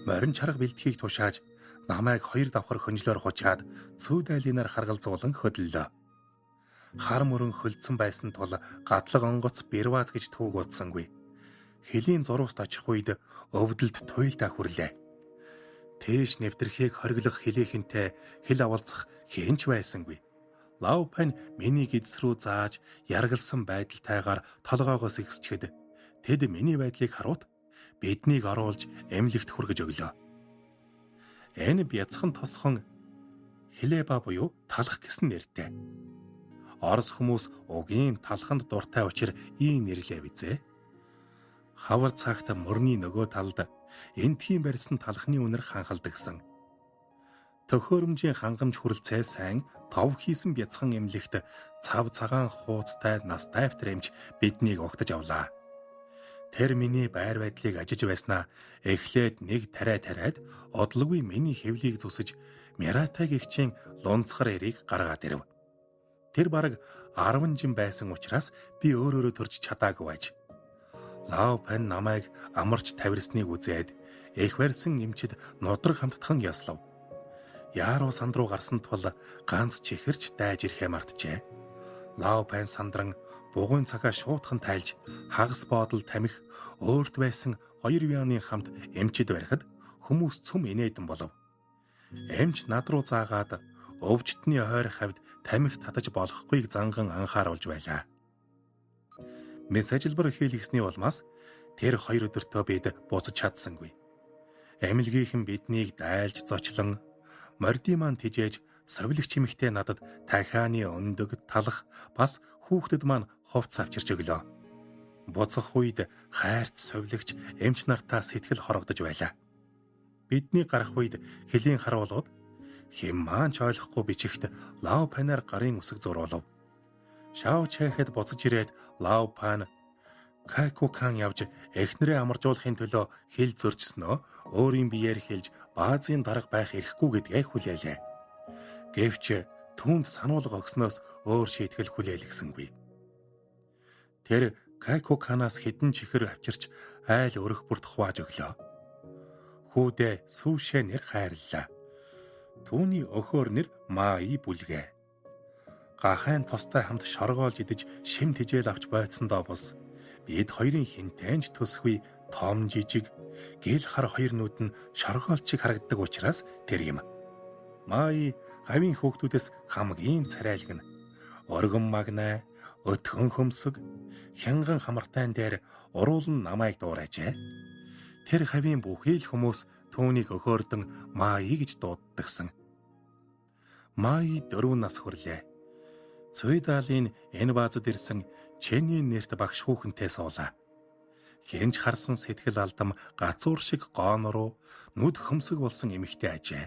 морин чарга бэлтгийг тушааж намайг 2 давхар хөнжлөөр хучаад цүү дайлынаар харгалзуулан хөдлөлөө. Хар мөрөн хөлдсөн байсан тул гатлаг онгоц бэрваз гэж түүг удсангүй. Хөлийн зурууст очих үед өвдөлд туйлдаа хүрлээ. Тээш нэвтрхийг хориглох хөлийнхэнтэй хэл авалцах хэнч байсангүй. Лао Пань миний эдс рүү зааж яргалсан байдалтайгаар толгоогоос ихсчихэд тэд миний байдлыг харуут биднийг оруулж эмнэлэгт хүргэж өглөө. Энэ бяцхан тосхон Хилеба буюу талах гэсэн нэртэй. Орос хүмүүс угийн талханд дуртай учраас ийм нэрлээ бизээ. Хавар цагт мөрний нөгөө талд энтхийн барьсан талхны үнэр ханхалдагсан. Төхөөрөмжийн хангамж хүрэлцээ сайн тов хийсэн бяцхан эмнэлэгт цав цагаан хууцтай настай автрэмж биднийг огтож авлаа. Тэр миний байр байдлыг ажиж байснаа эхлээд нэг тарайд одлоггүй миний хэвлийг зүсэж Мяратай гэгчийн лунцгар эрийг гаргаад ирэв. Тэр бараг 10 жин байсан учраас би өөрөөрөө төрж чадаагүй байж. Лао Пань намайг амарч тавирсныг үзээд их барьсан эмчид нудраг хамтдхан яслав. Яаруу санд руу гарсан тул ганц чихэрч дайж ирэхээ мартжээ. Лао Пань сандран бугуун цагаа шуудхан тайлж хагас боодол тамхи өөрт байсан 2 вяны хамт эмчид барихад хүмүүс цөм инээдэн болов. Эмч над руу заагаад өвчтний хойр хавьд тамхи татаж болохгүйг занган анхааруулж байлаа. Мессежлбар хийлгэсний улмаас тэр 2 өдөртөө бид буцаж чадсангүй. Эмилгийнхэн биднийг дайлж зочлон мордын маань тижээж совилогч эмэгтэй надад дахианы өндөг талах бас хүүхдэд маань хувцас авчирч өглөө. Буцах үед хайрт совилогч эмч нартаа сэтгэл хорогдож байлаа. Бидний гарах үед хөлийн харуулууд хэм маань ч ойлгохгүй бичихт лав панаар гарын үсэг зурвалав. Шав чайхэд буцаж ирээд лав пан Кайкукан явж эхнэрээ амаржуулахын төлөө хил зөрчснөө өөрийн биеэр хэлж баазын дарга байх эрхгүй гэдгээ хүлээлээ. Гэвч түүнд сануулга өгснөөс өөр шийтгэл хүлээлгэсэнгүй. Тэр Кайкуканаас хэдэн чихэр авчирч айл өрөх бүрт хувааж өглөө. Хүүдээ Сүүшээ нэр хайрлаа. Түүний өхөөр нэр Маи бүлгээ. Гахайн тостой хамт шоргоолж идэж шим тижээл авч байцсандаа бус бид хоёрын хинтэнж төсгүй том жижиг гэл хар хоёр нүд нь шоргоолчиг харагддаг учраас тэр юм. Маи гавийн хүүхдүүдээс хамгийн царайлаг нь. Оргон магнай, өтгөн хөмсөг, хянган хамартайн дээр уруулан намайг дуурайжээ. Тэр хавийн бүхий л хүмүүс түүнийг өхөөрдөн Маи гэж дууддагсан. Маи 4 нас хүрлээ. Цуйдаалын энэ баазад ирсэн Чэний нэрт багш хүүхэнтэй суулаа. Хинж харсан сэтгэл алдам гацуур шиг гоонороо нүд хөмсөг болсон эмэгтэй ажээ.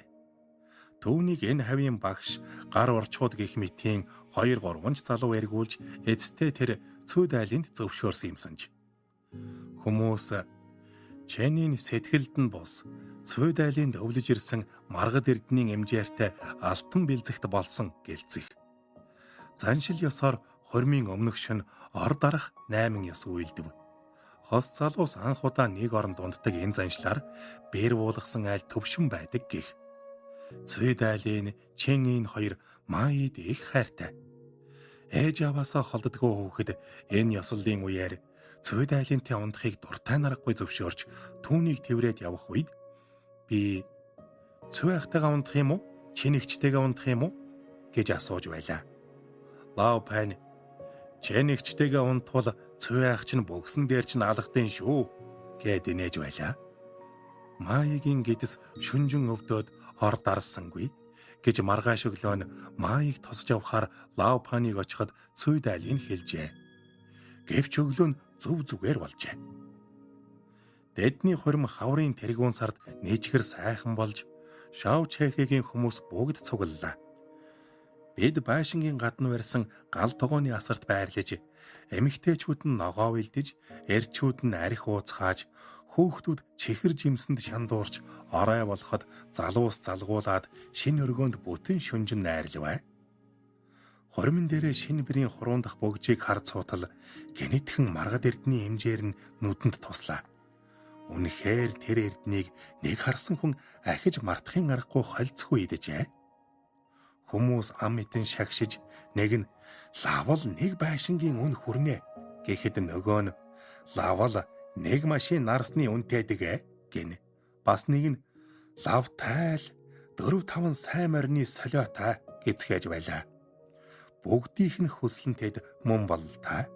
Түүнийг энэ хавийн багш гар урчууд гих мэтийн 2-3 залуу эргүүлж эцтэй тэр Цуйдаалынд зөвшөөрсөн юмсанж. Хүмүүс Чэнийн сэтгэлд нь бус Цуйдаалынд өвлөж ирсэн маргад эрдний эмжээртэй алтан бэлзэгт болсон гэлцэх. Заншил ёсоор хормын өмнөх шөнө ор дарах 8 ёс үйлдэв. Хос залуус анх удаа нэг орон дунддаг энэ заншлаар бэр буулгасан айл төвшин байдаг гэх. Цуйдаалын Чэнийн хоёр Маид их хайртай. Ээж аваасаа холддгоо хүүхэд энэ ёслолын үеэр Цуйдаалынтэй ундахыг дуртай наргагүй зөвшөөрч түүнийг тэврээд явах үед би Цуй ахтайгаа ундах юм уу? Чинэгчтэйгээ ундах юм уу? гэж асууж байлаа. Лав пан Чинэгчтэйгээ ундтвал Цуй ах чинь бөгсөн дээр чинь алгадын шүү гэд инээж байлаа. Маигийн гэдэс шүнжин өвдөд ор дарсангүй гэж маргааш өглөө нь Маиг тосж явахаар Лав паныг очиход Цуйдаалыг хэлжээ. Гэвч өглөө нь зүв зүгээр болжээ. Дэдний хурим хаврын тэргүүн сард нээжгэр сайхан болж Шав Чэхэгийн хүмүүс бүгд цуглалаа. Бид байшингийн гадна барьсан гал тогооны асарт байрлаж, эмэгтэйчүүд нь ногоо бэлдэж, эрчүүд нь арх ууцхааж, хүүхдүүд чихэр жимсэнд шандуурч, орой болоход залуус залгуулад шинэ өргөөнд бүтэн шүнжин найрлаваа. Хормон дээрээ шинэ бэрийн хуруун дах бөгжийг хар цуутал гэнэтхэн маргад эрдний хэмжээр нь нүдэнд туслаа. Үнэхээр тэр эрднийг нэг харсан хүн ахиж мартахын аргагүй холцгүй идэжээ. Хүмүүс ам итэн шагшиж нэг нь лавал нэг байшингийн үн хүрнэ гэхэд нөгөө нь лавал нэг машин нарсны үнэтэйдэг гин. Бас нэг нь лав тайл 4-5 сайн морины солиотой гэцгээж байлаа. Бүгдийнх нь хөслөнтэд мөн бололтой.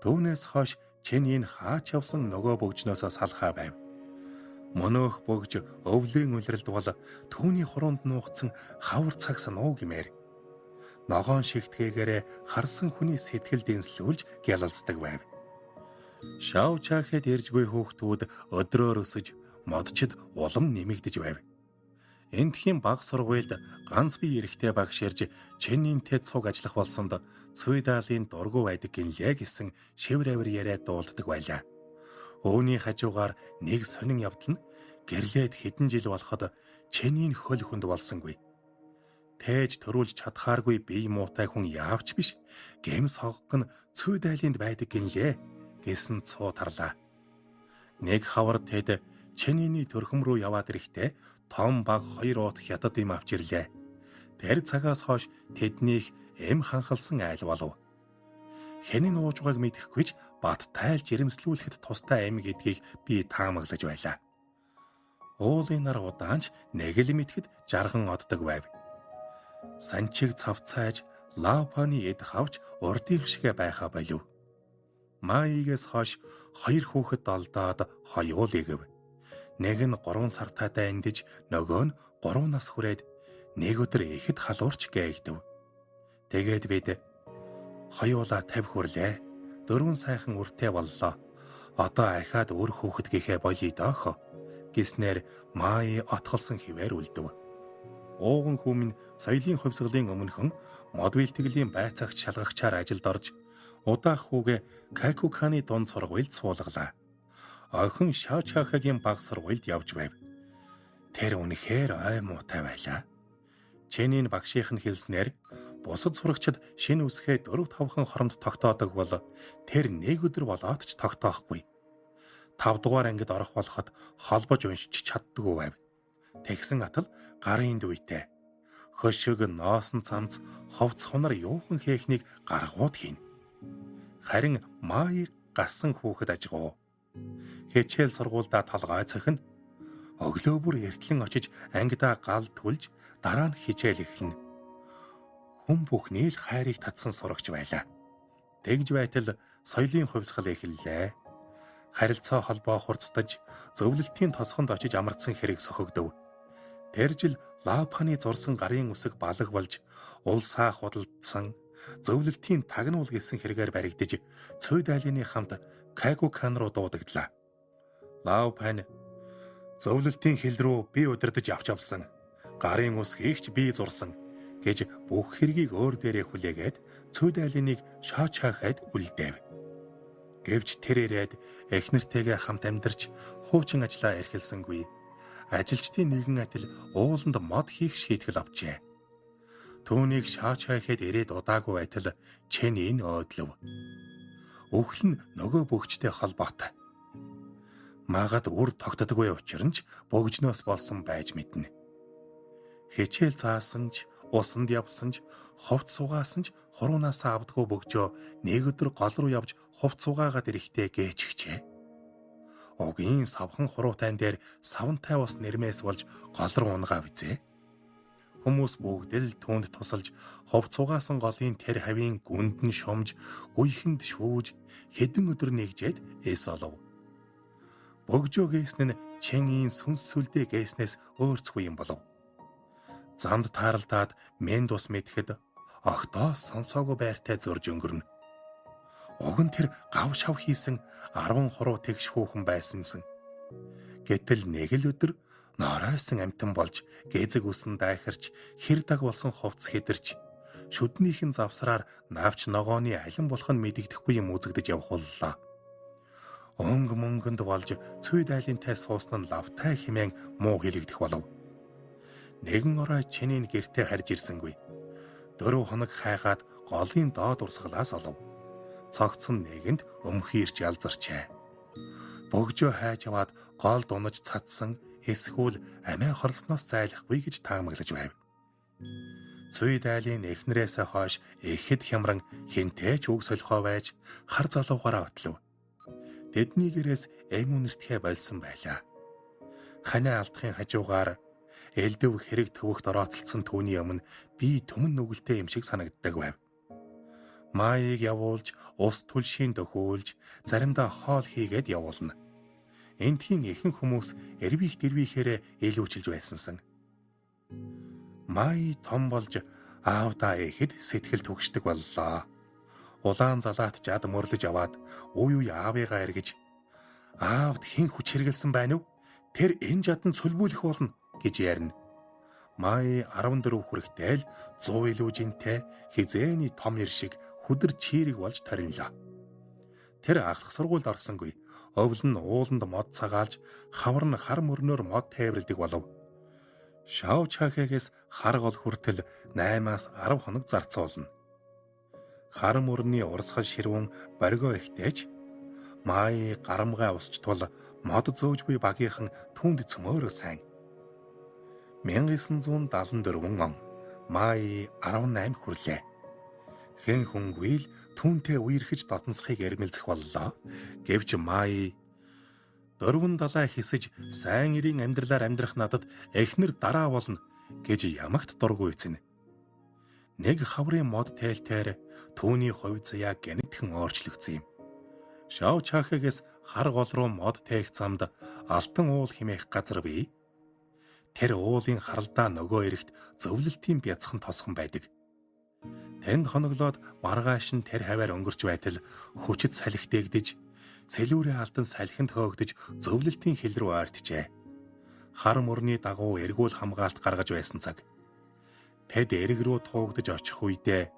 Түүнээс хойш Чэнийн хаач явсан нөгөө бөгжнөөсөө салхаа байв. Мөнөөх бөгж өвлөрийн үлрэлд бол түүний хуруунд нуугдсан хавар цагс нуу гэмээр. Ногоон шигтгээгээрээ харсан хүний сэтгэл дэнслүүлж гялалцдаг байв. Шав чахэд ирж буй хүүхдүүд өдрөөр өсөж, модчид улам нэмэгдэж байв. Эндхийн баг сургуульд ганц бие эрэхтэй багш ирж Чэнийнтэй цуг ажиллах болсонд Цуйдаалын дургу байдаг гинлээ гэсэн шивэр авир яриад дуулдаг байлаа. Өөний хажуугаар нэг сонин явдал нь гэрлээд хэдэн жил болоход Чэнийн хөл хүнд болсонгүй. Тээж төрүүлж чадхааргүй бие муутай хүн яавч биш гэмс хогг нь Цуйдаалынд байдаг гинлээ гэсэн цуу тарлаа. Нэг хавар тэд Чэнийн төрхөм рүү яваад ирэхдээ том баг 2 уут хятад им авч ирлээ. Тэр цагаас хойш тэднийх эм ханхалсан айл болов. Хэнийн уужгааг мэдэхгүйч бат тайлж ирэмслүүлэхэд тустай эм гэдгийг би таамаглаж байлаа. Уулын нар удаанч нэг л мэдэхэд жарган оддог байв. Санчиг цавцааж лавпаны эд хавч урдийнх шигэ байхаа болив. Маигээс хойш 2 хүүхэд олдоод хоёул игэв. Нэг нь 3 сартаатай эндэж, нөгөө нь 3 нас хүрээд нэг өдөр ихэд халуурч гээгдэв. Тэгээд бид хоёулаа 50 хүрлээ. 4 сайхан үртэй боллоо. Одоо ахаад өөр хүүхэд гэхээ болъё доохо гэснээр Маи отголсон хിവэр үлдэв. Ууган хүмүн соёлын хувьсгалын өмнөхөн мод бэлтгэлийн байцаагч шалгагчаар ажилд орж удаах хүүгээ Какуканы дунд сургуульд суулгалаа. Охин Шаочахагийн баг сургуульд явж байв. Тэр үнэхээр ой муутай байлаа. Чэнийн багшийнх нь хэлснээр бусад сурагчид шинэ үсгээ 4-5хан хоронд тогтоодог бол тэр нэг өдөр болоод ч тогтоохгүй. 5 дугаар ангид орох болоход холбож уншиж чаддгүй байв. Тэгсэн атал гарын дүйтэй. Хөшөг ноосон цамц ховц хунар юухан хийхнийг гаргууд хийн. Харин Маи гасан хүүхэд ажигуу. Хичээл сургуульдаа толгой цохино. Өглөө бүр эртлэн очиж ангидаа гал түлж дараа нь хичээл эхэлнэ. Хүн бүхний л хайрыг татсан сурагч байлаа. Тэгж байтал соёлын хувьсгал эхэллээ. Харилцаа холбоо хурцдаж, зөвлөлтийн тосгонд очиж амардсан хэрэг сохогдов. Тэр жил Лапаны зурсан гарын үсэг балаг болж, улсаа худалдсан, зөвлөлтийн тагнуул гэсэн хэрэгээр баригдаж, цүй дайлын хамт Какукан руу дуудаглаа. Лапан зөвлөлтийн хил рүү би удирдах авч явсан. Гарын үсгийг ч би зурсан гэж бүх хэргийг өөр дээрээ хүлээгээд цүй дайлыныг Шаочахад үлдээв. Гэвч тэр ирээд эхнэртэйгээ хамт амьдарч хуучин ажлаа эрхэлсэнгүй. Ажилчдын нэгэн адил ууланд мод хийх шийтгэл авчээ. Түүнийг Шаочахад ирээд удаагүй байтал Чэний өөдлөв. Үхэл нь нөгөө бөгчтэй холбоотой. Магад үр тогтдоггүй учир нь ч бөгжнөөс болсон байж мэднэ. Хичээл заасан ч, усанд явсан ч, ховц сугаасан ч хуруунаасаа авдгүй бөгжөө нэг өдөр гол руу явж ховц сугаагаад ирэхдээ гээчихжээ. Огийн савхан хуруутайн дээр савнтай ус нэрмээс болж гол руу унгаа бизээ. Хүмүүс бүгд л түүнд тусалж ховц сугаасан голын тэр хавийн гүнд нь шумж, гүйхэнд шүүж, хэдэн өдөр нэгжээд эс олов. Бөгжөө гээсэн нь Чэнийн сүнс сүлдээ гээснээс өөрцгүй юм болов. Замд тааралдаад мен тус мэдэхэд огтоо сонсоогүй байртай зөрж өнгөрнө. Уг нь тэр гав шав хийсэн 10 хуруу тэгш хүүхэн байсансан. Гэтэл нэг л өдөр норойсон амтан болж гэзэг үсэн дайхарч хэрдэг болсон хувцс хідэрч шүднийхэн завсраар навч ногооны алин болох нь мэдэгдэхгүй юм үзэгдэж явх боллоо. Өнг мөнгөнд болж цүй дайлынтай суусан нь лавтай хэмээн муу хэлэгдэх болов. Нэгэн орой Чэнийн гэртээ харж ирсэнгүй. 4 хоног хайгаад голын доод урсгалаас олов. Цогцсон нэгэнд өмхийрч ялзарчээ. Бөгжөө хайж аваад гол дунаж цадсан эсвэл амиа хорлсноос зайлахгүй гэж таамаглаж байв. Цүй дайлын эхнэрээсээ хойш ихэд хямран хинтээ ч үг солихоо байж хар залуугаараа отлов. Тэдний гэрээс эм үнэртхээ болсон байлаа. Ханаа алдахын хажуугаар элдэв хэрэг төвөгт орооцолцсон түүний өмнө би төмөн нүгэлтэй юм шиг санагддаг байв. Маиг явуулж, ус түлшийн дөхөөлж, заримдаа хоол хийгээд явуулна. Эндхийн ихэнх хүмүүс эрвих дэрвихээрээ илүүчилж байсансан. Маи том болж аавдаа ихэд сэтгэл түгшдэг боллоо. Улаан залаат жад мөрлөж аваад үе аавыгаа эргэж аавд хэн хүч хэргэлсэн байна вэ? Тэр энэ жаданд цөлбүүлэх болно гэж ярина. Маи 14 хүрэхтэй л 100 илүү жинтэй хизээний том ир шиг хүдэр чирэг болж таринлаа. Тэр ахлах сургуульд орсонгүй. Өвөл нь ууланд мод цагаалж, хавар нь хар мөрнөөр мод тээвэрлдэг болов. Шаочахагээс хар гол хүртэл 8-аас 10 хоног зарцуулна. Хар мөрний урсгал ширүүн боргоо ихтэйч Маи гарамгай усч тул мод зөөж буй багийнхан түнд цөмөөрөө сайн. 1974 он Маи 18 хүрлээ. Хэн хүнгүй л түүнтэй үерхэж додонсхийг эрмэлзэх боллоо. Гэвч Маи 4 далай хэсэж сайн эрийн амьдралаар амьдрах надад эхнэр дараа болно гэж ямагт дургүй эцэн. Нэг хаврын мод тээлтээр түүний хувь заяа гэнэтхэн өөрчлөгдсөн юм. Шав Чахагээс хар гол руу мод тээх замд алтан уул химээх газар бий. Тэр уулын харалдаа нөгөө эрэгт зөвлөлтийн бяцхан тосхон байдаг. Тэнд хоноглоод маргааш нь тэр хаваар өнгөрч байтал хүчит салхи дэгдэж, сэлүүрээ алдан салхинд хөөгдөж зөвлөлтийн хил рүү ойртжээ. Хар мөрний дагуу эргүүл хамгаалт гаргаж байсан цаг. Тэд эрэг рүү туугдж очих үедээ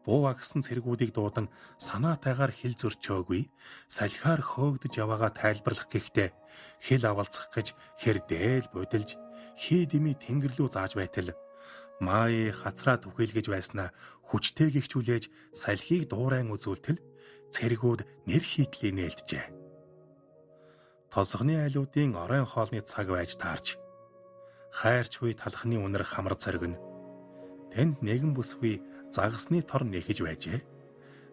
буу агсан цэргүүдийг дуудан санаатайгаар хил зөрчөөгүй салхиар хөөгдөж яваагаа тайлбарлах гэхдээ хил авалцах гэж хэр дээл будилж хий дими тэнгэр рүү зааж байтал Маи хацраа түхэлгэж байснаа хүчтэй гихчүүлээж салхийг дуурайн үзүүлтэл цэргүүд нэр хийтлийн нээлтжээ. Тосгоны айлуудын оройн хоолны цаг байж таарч хайрч буй талхны үнэр хамар цоргино. Тэнд нэгэн бүсгүй загасны тор нэхэж байжээ.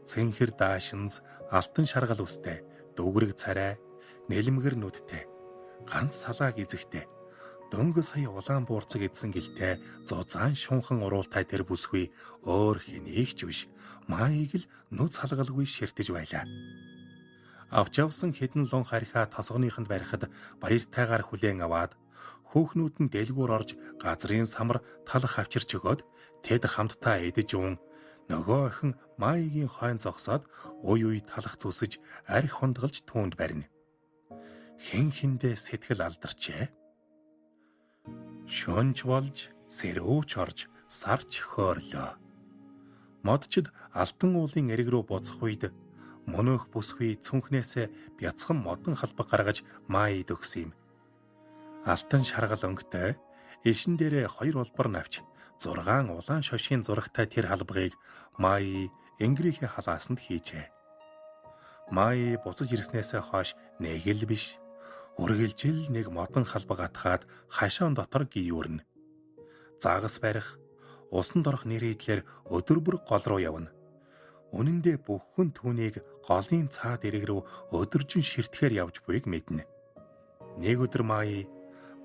Цэнхэр даашинз алтан шаргал үстэй, дүгрэг царай, нэлмгэр нүдтэй, ганц салааг эзэгтэй, дөнгө сая улаан буурцаг эдсэн гэлтэй зузаан шунхан уруултай тэр бүсгүй өөр хэнийг ч биш Маийг л нүд салгалгүй ширтэж байлаа. Авч явсан хэдэн лун харихаа тосгоныхонд барихад баяртайгаар хүлээн аваад хүүхнүүд нь дэлгүүр орж газрын самар талах авчирч өгөөд тэд хамтдаа эдэж уун нөгөө охин Маигийн хойн зогсоод уй уй талах зүсэж арх хундгалж түүнд барина. Хэн хэндээ сэтгэл алдарчээ. Шөнж болж сэрүүч орж сарч хөөрлөө. Модчид алтан уулын эрэг рүү буцах үед мөнөөх бүсгүй цүнхнээсээ бяцхан модон халбаг гаргаж Маид өгсөн юм. Алтан шаргал өнгөтэй ишин дээрээ 2 улбар навч 6 улаан шошийн зурагтай тэр халбагыг Маи энгэрийнхээ халаасанд хийжээ. Маи буцаж ирснээсээ хойш нэг л биш үргэлжил нэг модон халбаг атгаад хашаан дотор гийүүрнэ. Загас барих, усанд орох нэрийдлэр өдөр бүр гол руу явна. Үнэн дээр бүх хүн түүнийг голын цаад эрэг рүү өдөржин ширтгэхээр явж буйг мэднэ. Нэг өдөр Маи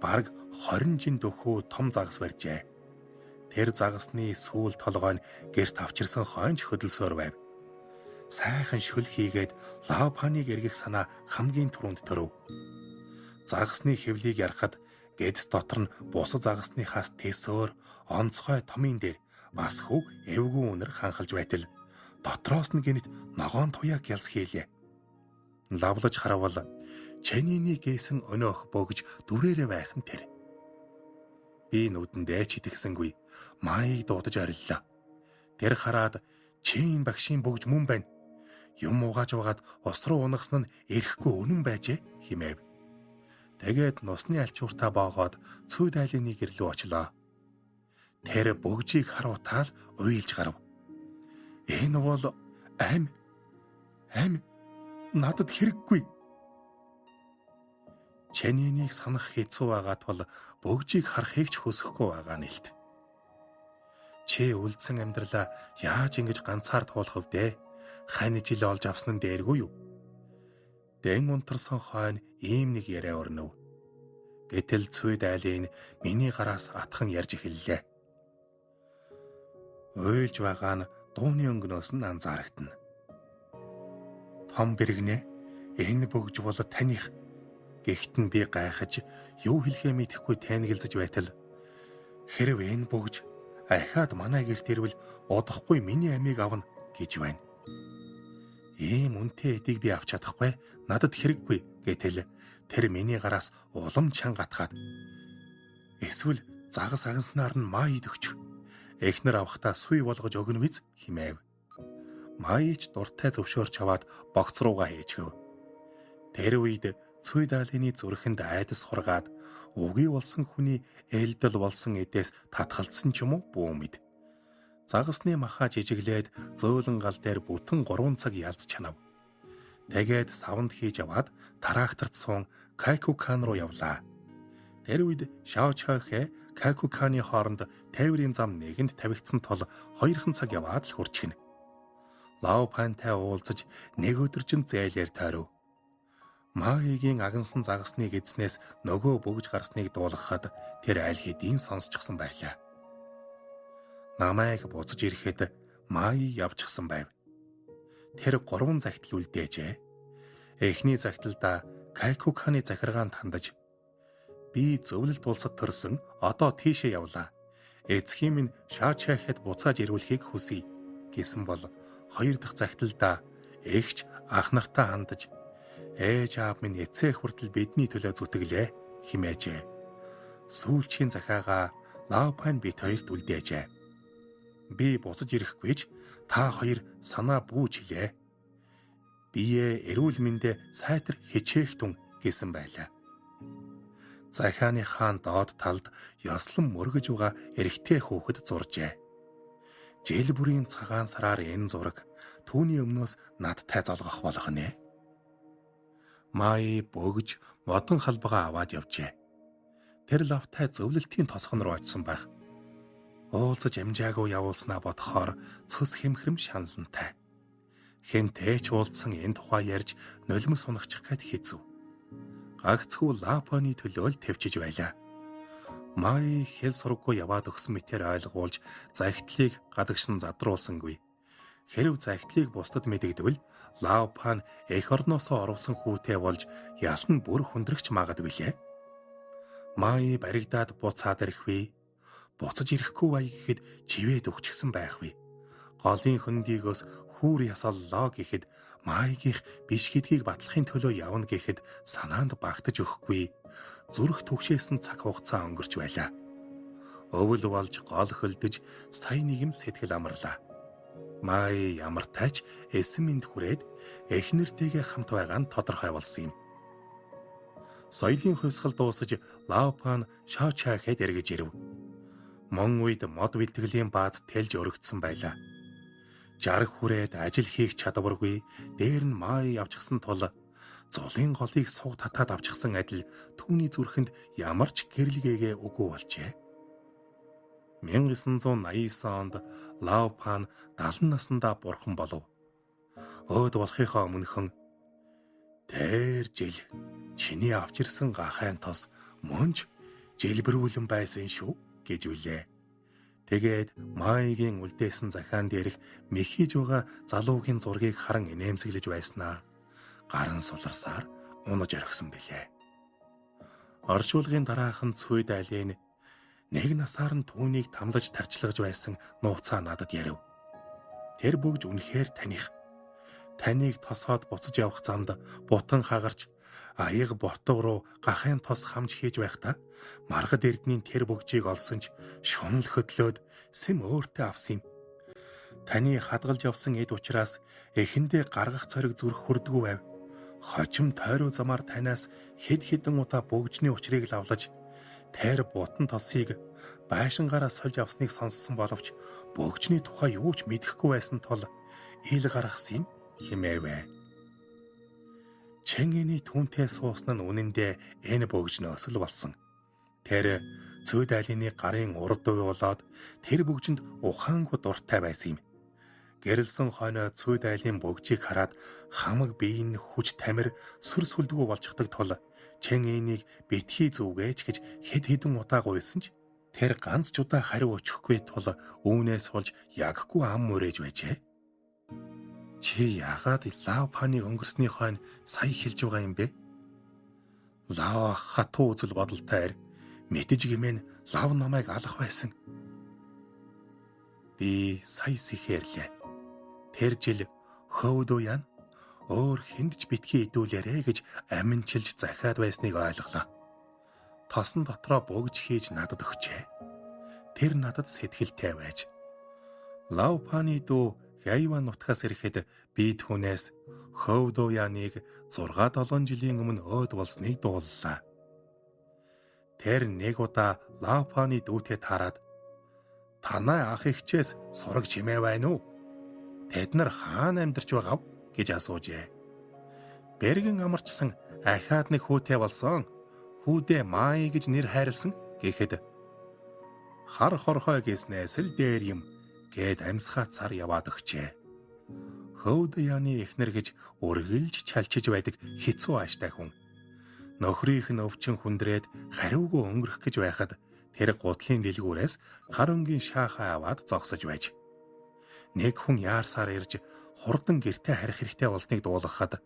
бараг 20 жин дөхөө том загас барьжээ. Тэр загасны сүүл толгой нь гэрт авчирсан хойнч хөдөлсөөр байв. Сайхан шүл хийгээд Лавпаныг эргэх санаа хамгийн түрүүнд төрөв. Загасны хэвлийг ярахад гэдс дотор нь бусад загасныхаас тэсөөр онцгой томын дээр бас хүү эвгүй үнэр ханхалж байтал дотроос нь гинэт ногоон туяа гялс хийлээ. Лавлаж харавал Чэнийний гээсэн өнөөх бөгж дүрээрээ байх нь тэр. Би нүдэндээ ч итгэсэнгүй Маийг дуудаж ориллоо. Тэр хараад Чэн багшийн бөгж мөн байна. Юм угааж байгаад ус руу унагсан нь эрэхгүй үнэн байжээ химээв. Тэгээд нусны альчууртаа боогоод цүй дайлын гэрлүү очлоо. Тэр бөгжийг харуутаал уйлж гарав. Энэ бол ам надад хэрэггүй. Чэнийнийг санах хэцүү байгаад бол бөгжийг харахыг ч хүсэхгүй байгаа нэлт. Чи үлдсэн амьдралаа яаж ингэж ганцаар туулах вдэ? Хань жил олж авсан нь дээргүй юу? Дэн унтарсан хойно ийм нэг яриа өрнөв. Гэтэл цүй дайлын миний гараас атхан ярьж эхэллээ. Уйлж байгаа нь дууны өнгнөөс нь анзаарагдана. Том бэргэнэ энэ бөгж бол таних. Гэхдээ би гайхаж юу хэлэхээ мэдэхгүй тайнгэлзэж байтал хэрв энэ бөгж ахаад манай гэрт ирвэл удахгүй миний амийг авна гэж байна. Ийм үнэтэй эдийг би авч чадахгүй надад хэрэггүй гэтэл тэр миний гараас улам чанга атгаад эсвэл загас аганснаар нь Маид өгч эхнэр авахтаа суй болгож өгнө биз химээв. Маич дуртай зөвшөөрч аваад богц руугаа хийчихв. Тэр үед цүй даалыны зүрхэнд айдас хургаад үгүй болсон хүний ээлдэл болсон эдээс татгалцсан ч юм уу бүү мэд. Загасны махаа жижиглээд зөөлөн гал дээр бүтэн 3 цаг ялз чанав. Тэгээд савнд хийж аваад тракторт суун Кайкукан руу явлаа. Тэр үед Шао Чахэ Кайкуканы хооронд тээврийн зам нэгэнд тавигдсан тул 2 цаг яваад л хурчгэнэ. Лавпантай уулзаж нэг өдөржин зээлээр тойров. Маигийн агансан загасныг эзнээс нөгөө бөгж гарсныг дуулгахад тэр аль хэдийн сонсчихсон байлаа. Намайг буцаж ирэхэд Маи явчихсан байв. Тэр 3 загтал үлдээжээ. Эхний загталдаа Кайкуканы захиргаанд хандаж би зөвлөлд улсад төрсөн одоо тийшээ явлаа. Эцгийн минь Шаачахад буцааж ирүүлэхийг хүсье гэсэн бол хоёр дахь загталдаа эгч ах нартаа хандаж ээж аав минь эцэг хүртэл бидний төлөө зүтгэлээ химээжээ. Сүүлчийн захиагаа Лаопан бит хоёрт үлдээжээ. Би буцаж ирэхгүй ч та хоёр санаа бүүж хэлээ. Бие эрүүл мэндэ сайтар хичээхтүн гэсэн байлаа. Захианы хаан доод талд ёслон мөргөж байгаа эрэгтэй хүүхэд зуржээ. Жил бүрийн цагаан сараар энэ зураг түүний өмнөөс надтай золгох болох нэ. Май бөгж модон халбага аваад явжээ. Тэр лавтай зөвлөлтийн тосгон руу очсон байх. Уулзаж амжаагүй явуулснаа бодохоор цус хэмхэрэм шаналнтай. Хэнтэйч уулзсан энэ тухай ярьж нулимс унахчих гээд хэцүү. Гагцхүү Лаопаны төлөө л төвчж байлаа. Май хэл сургаггүй яваад өгсөн мэтээр ойлгуулж загтлыг гадагшин задруулсангүй. Хэрв загтлыг бусдад мэдэгдэвэл Лаопан эх орноосоо оруулсан хүүтэй болж ялан бүр хүндрэгч магадгүй лээ. Май баригдаад буцаад ирэхвэ. Буцаж ирэхгүй бай гэхэд чивээд өгчихсэн байхвэ. Голын хөндийгөөс хүүр ясаллоо гэхэд Майгийнх биш гэдгийг батлахын төлөө явна гэхэд санаанд багтаж өгөхгүй. Зүрх түгшээсэн цаг хугацаа өнгөрч байлаа. Өвөл болж гол хөлдөж сая нэгэн сэтгэл амарлаа. Май ямар тач эсэм энд хүрээд эхнэртэйгээ хамт байгаа нь тодорхой болсон юм. Соёлын хувьсгал дуусаж Лаопан Шаочахад эргэж ирэв. Мон үед мод бэлтгэлийн бааз тэлж өргөцсөн байлаа. Жарг хүрээд ажил хийх чадваргүй дээр нь Май явчихсан тул зулын голыг суг татаад авчихсан адил түүний зүрхэнд ямар ч гэрэлгээгээ үгүй болжээ. 1989 онд Лаопан 70 наснда бурхан болов. Өөд болохынхоо өмнөхөн тэр жил чиний авч ирсэн гахайн тос мөнж жилбэрүүлэн байсан шүү гэж үлээ. Тэгээд Майгийн үлдээсэн захаан дээрх мэхийж байгаа залуугийн зургийг харан инээмсэглэж байснаа гарын суларсаар унаж орхисон билээ. Орчуулгын дараахан Цүд айлын нэг насаар нь түүнийг тамлаж тарчлагж байсан нууцаа надад ярив. Тэр бүгж үнэхээр таних. Таныг тосоод буцаж явах замд бутан хагарч аяг ботго руу гахын тос хамж хийж байхдаа маргад эрдний тэр бүгжийг олсон ч шунал хөдлөөд сэм өөртөө авсан юм. Таны хадгалж явсан эд учраас эхэндээ гаргах цориг зүрх хүрдгүү байв. Хожим тойроо замаар танаас хэд хэдэн удаа бүгжний учрыг лавлаж тэр бутан тосыг байшингаараа сольж авсныг сонссон боловч бүгжний тухай юу ч мэдэхгүй байсан тул ил гаргасан юм химээвэ. Чэнгэний түүнтэй суусан нь үнэндээ энэ бүгжнөөс л болсон. Тэр Цүд айлны гарын урд дуй болоод тэр бүгжинд ухаангүй дуртай байсан юм. Гэрэлсэн хойноо Цүд айлын бүгжийг хараад хамаг биеийн хүч тамир сүр сүлдгүү болчихдаг тул Чэнгэнийг битгий зүгээж гэж хэд хэдэн удаа гуйлсан ч тэр ганц ч удаа хариу өчөхгүй тул үүнээс болж яггүй ам мөрөөж байжээ. Чи яагаад Лаопаныг өнгөрсний хойно сая хэлж байгаа юм бэ? Лао хатуу үзэл бодолтой мэдэж гимэн Лав намайг алах байсан. Би сая сэхэрлээ. Тэр жил хөөдөө ян өөр хүндж битгий идүүлээрэ гэж аминчилж захиад байсныг ойлголоо. Тосон дотроо бөгж хийж надад өгчээ. Тэр надад сэтгэлтэй байж. Лаопаны дүү Яйван нутгаас ирэхэд би түүнээс хөөдөө яныг 6-7 жилийн өмнө өөд болсныг дууллаа. Тэр нэг удаа Лаопаны дүүтэй таарад танай ах эгчээс сураг чимээ байна уу? Тэд нар хаана амьдарч байгаа вэ гэж асуужээ. Бэргэн амарчсан ахаад нэг хүүтэй болсон. Хүүдээ Май гэж нэр хайрлсан гэхэд хар хорхой гэснээс л дээр юм гэд амьсгаа цар яваад өгчээ. Хөөдөяны эхнэр гэж үргэлж чалчиж байдаг хэцүү ааштай хүн. Нөхрийнх нь өвчин хүндрээд хариугүй өнгөрөх гэж байхад тэр гутлын дэлгүүрээс хар өнгийн шаахаа аваад зогсож байж. Нэг хүн яарсаар ирж хурдан гэртээ харих хэрэгтэй болсныг дуулгахад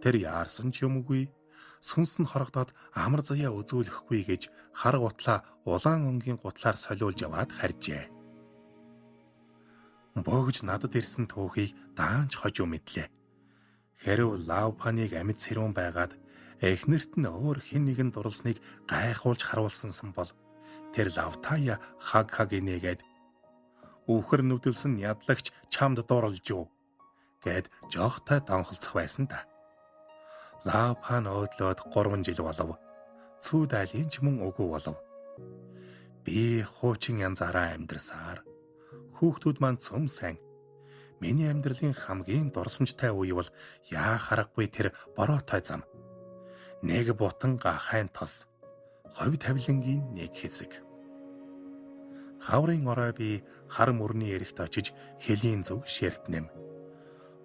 Тэр яарсан ч юмгүй, сүнс нь хорогдоод амар заяа үзүүлэхгүй гэж хар гутлаа улаан өнгийн гутлаар солиулж яваад харжээ. Богж надад ирсэн түүхийг даанч хожуу мэдлээ. Хэрв Лаупаныг амьд сэрүүн байгаад эхнэрт нь өөр хэн нэгэн дурлсныг гайхуулж харуулсан бол тэр Лавтая хаг инээгээд үхэр нүдэлсэн ядлагч чамд дурлж юу гэд жоохтой донхолцох байсан та. Лаупан өөдлөөд 3 жил болов. Цүү дайлын ч мөн үгүй болов. Би хуучин янзаараа амьдрсаар хүүхдүүд маань цөм сайн. Миний амьдралын хамгийн дурсамжтай үе бол яах аргагүй тэр бороотой зам. Нэг бутан гахайн тос. Ховь тавилангийн нэг хэсэг. Хаврын орой би хар мөрний эрэгт очиж хэлийн зүг шертнэм.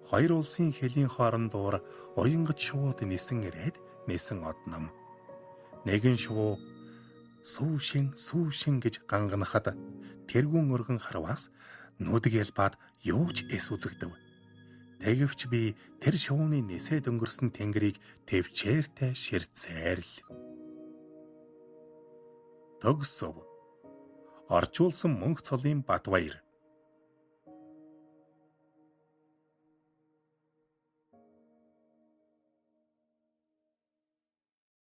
Хоёр улсын хэлийн хоорондоор уянгат шувууд нисэн ирээд нисэн одном. Нэгэн шувуу сүүшин гэж ганганахад тэргүүн өргөн харваас нүдэг ялбаад юу ч эс үзэгдэв. Тэгэвч би тэр шувууны нисээд өнгөрсөн тэнгэрийг төвчээртэй ширцээр л. Төгсөв. Орчуулсан мөнх цолын Батбаяр.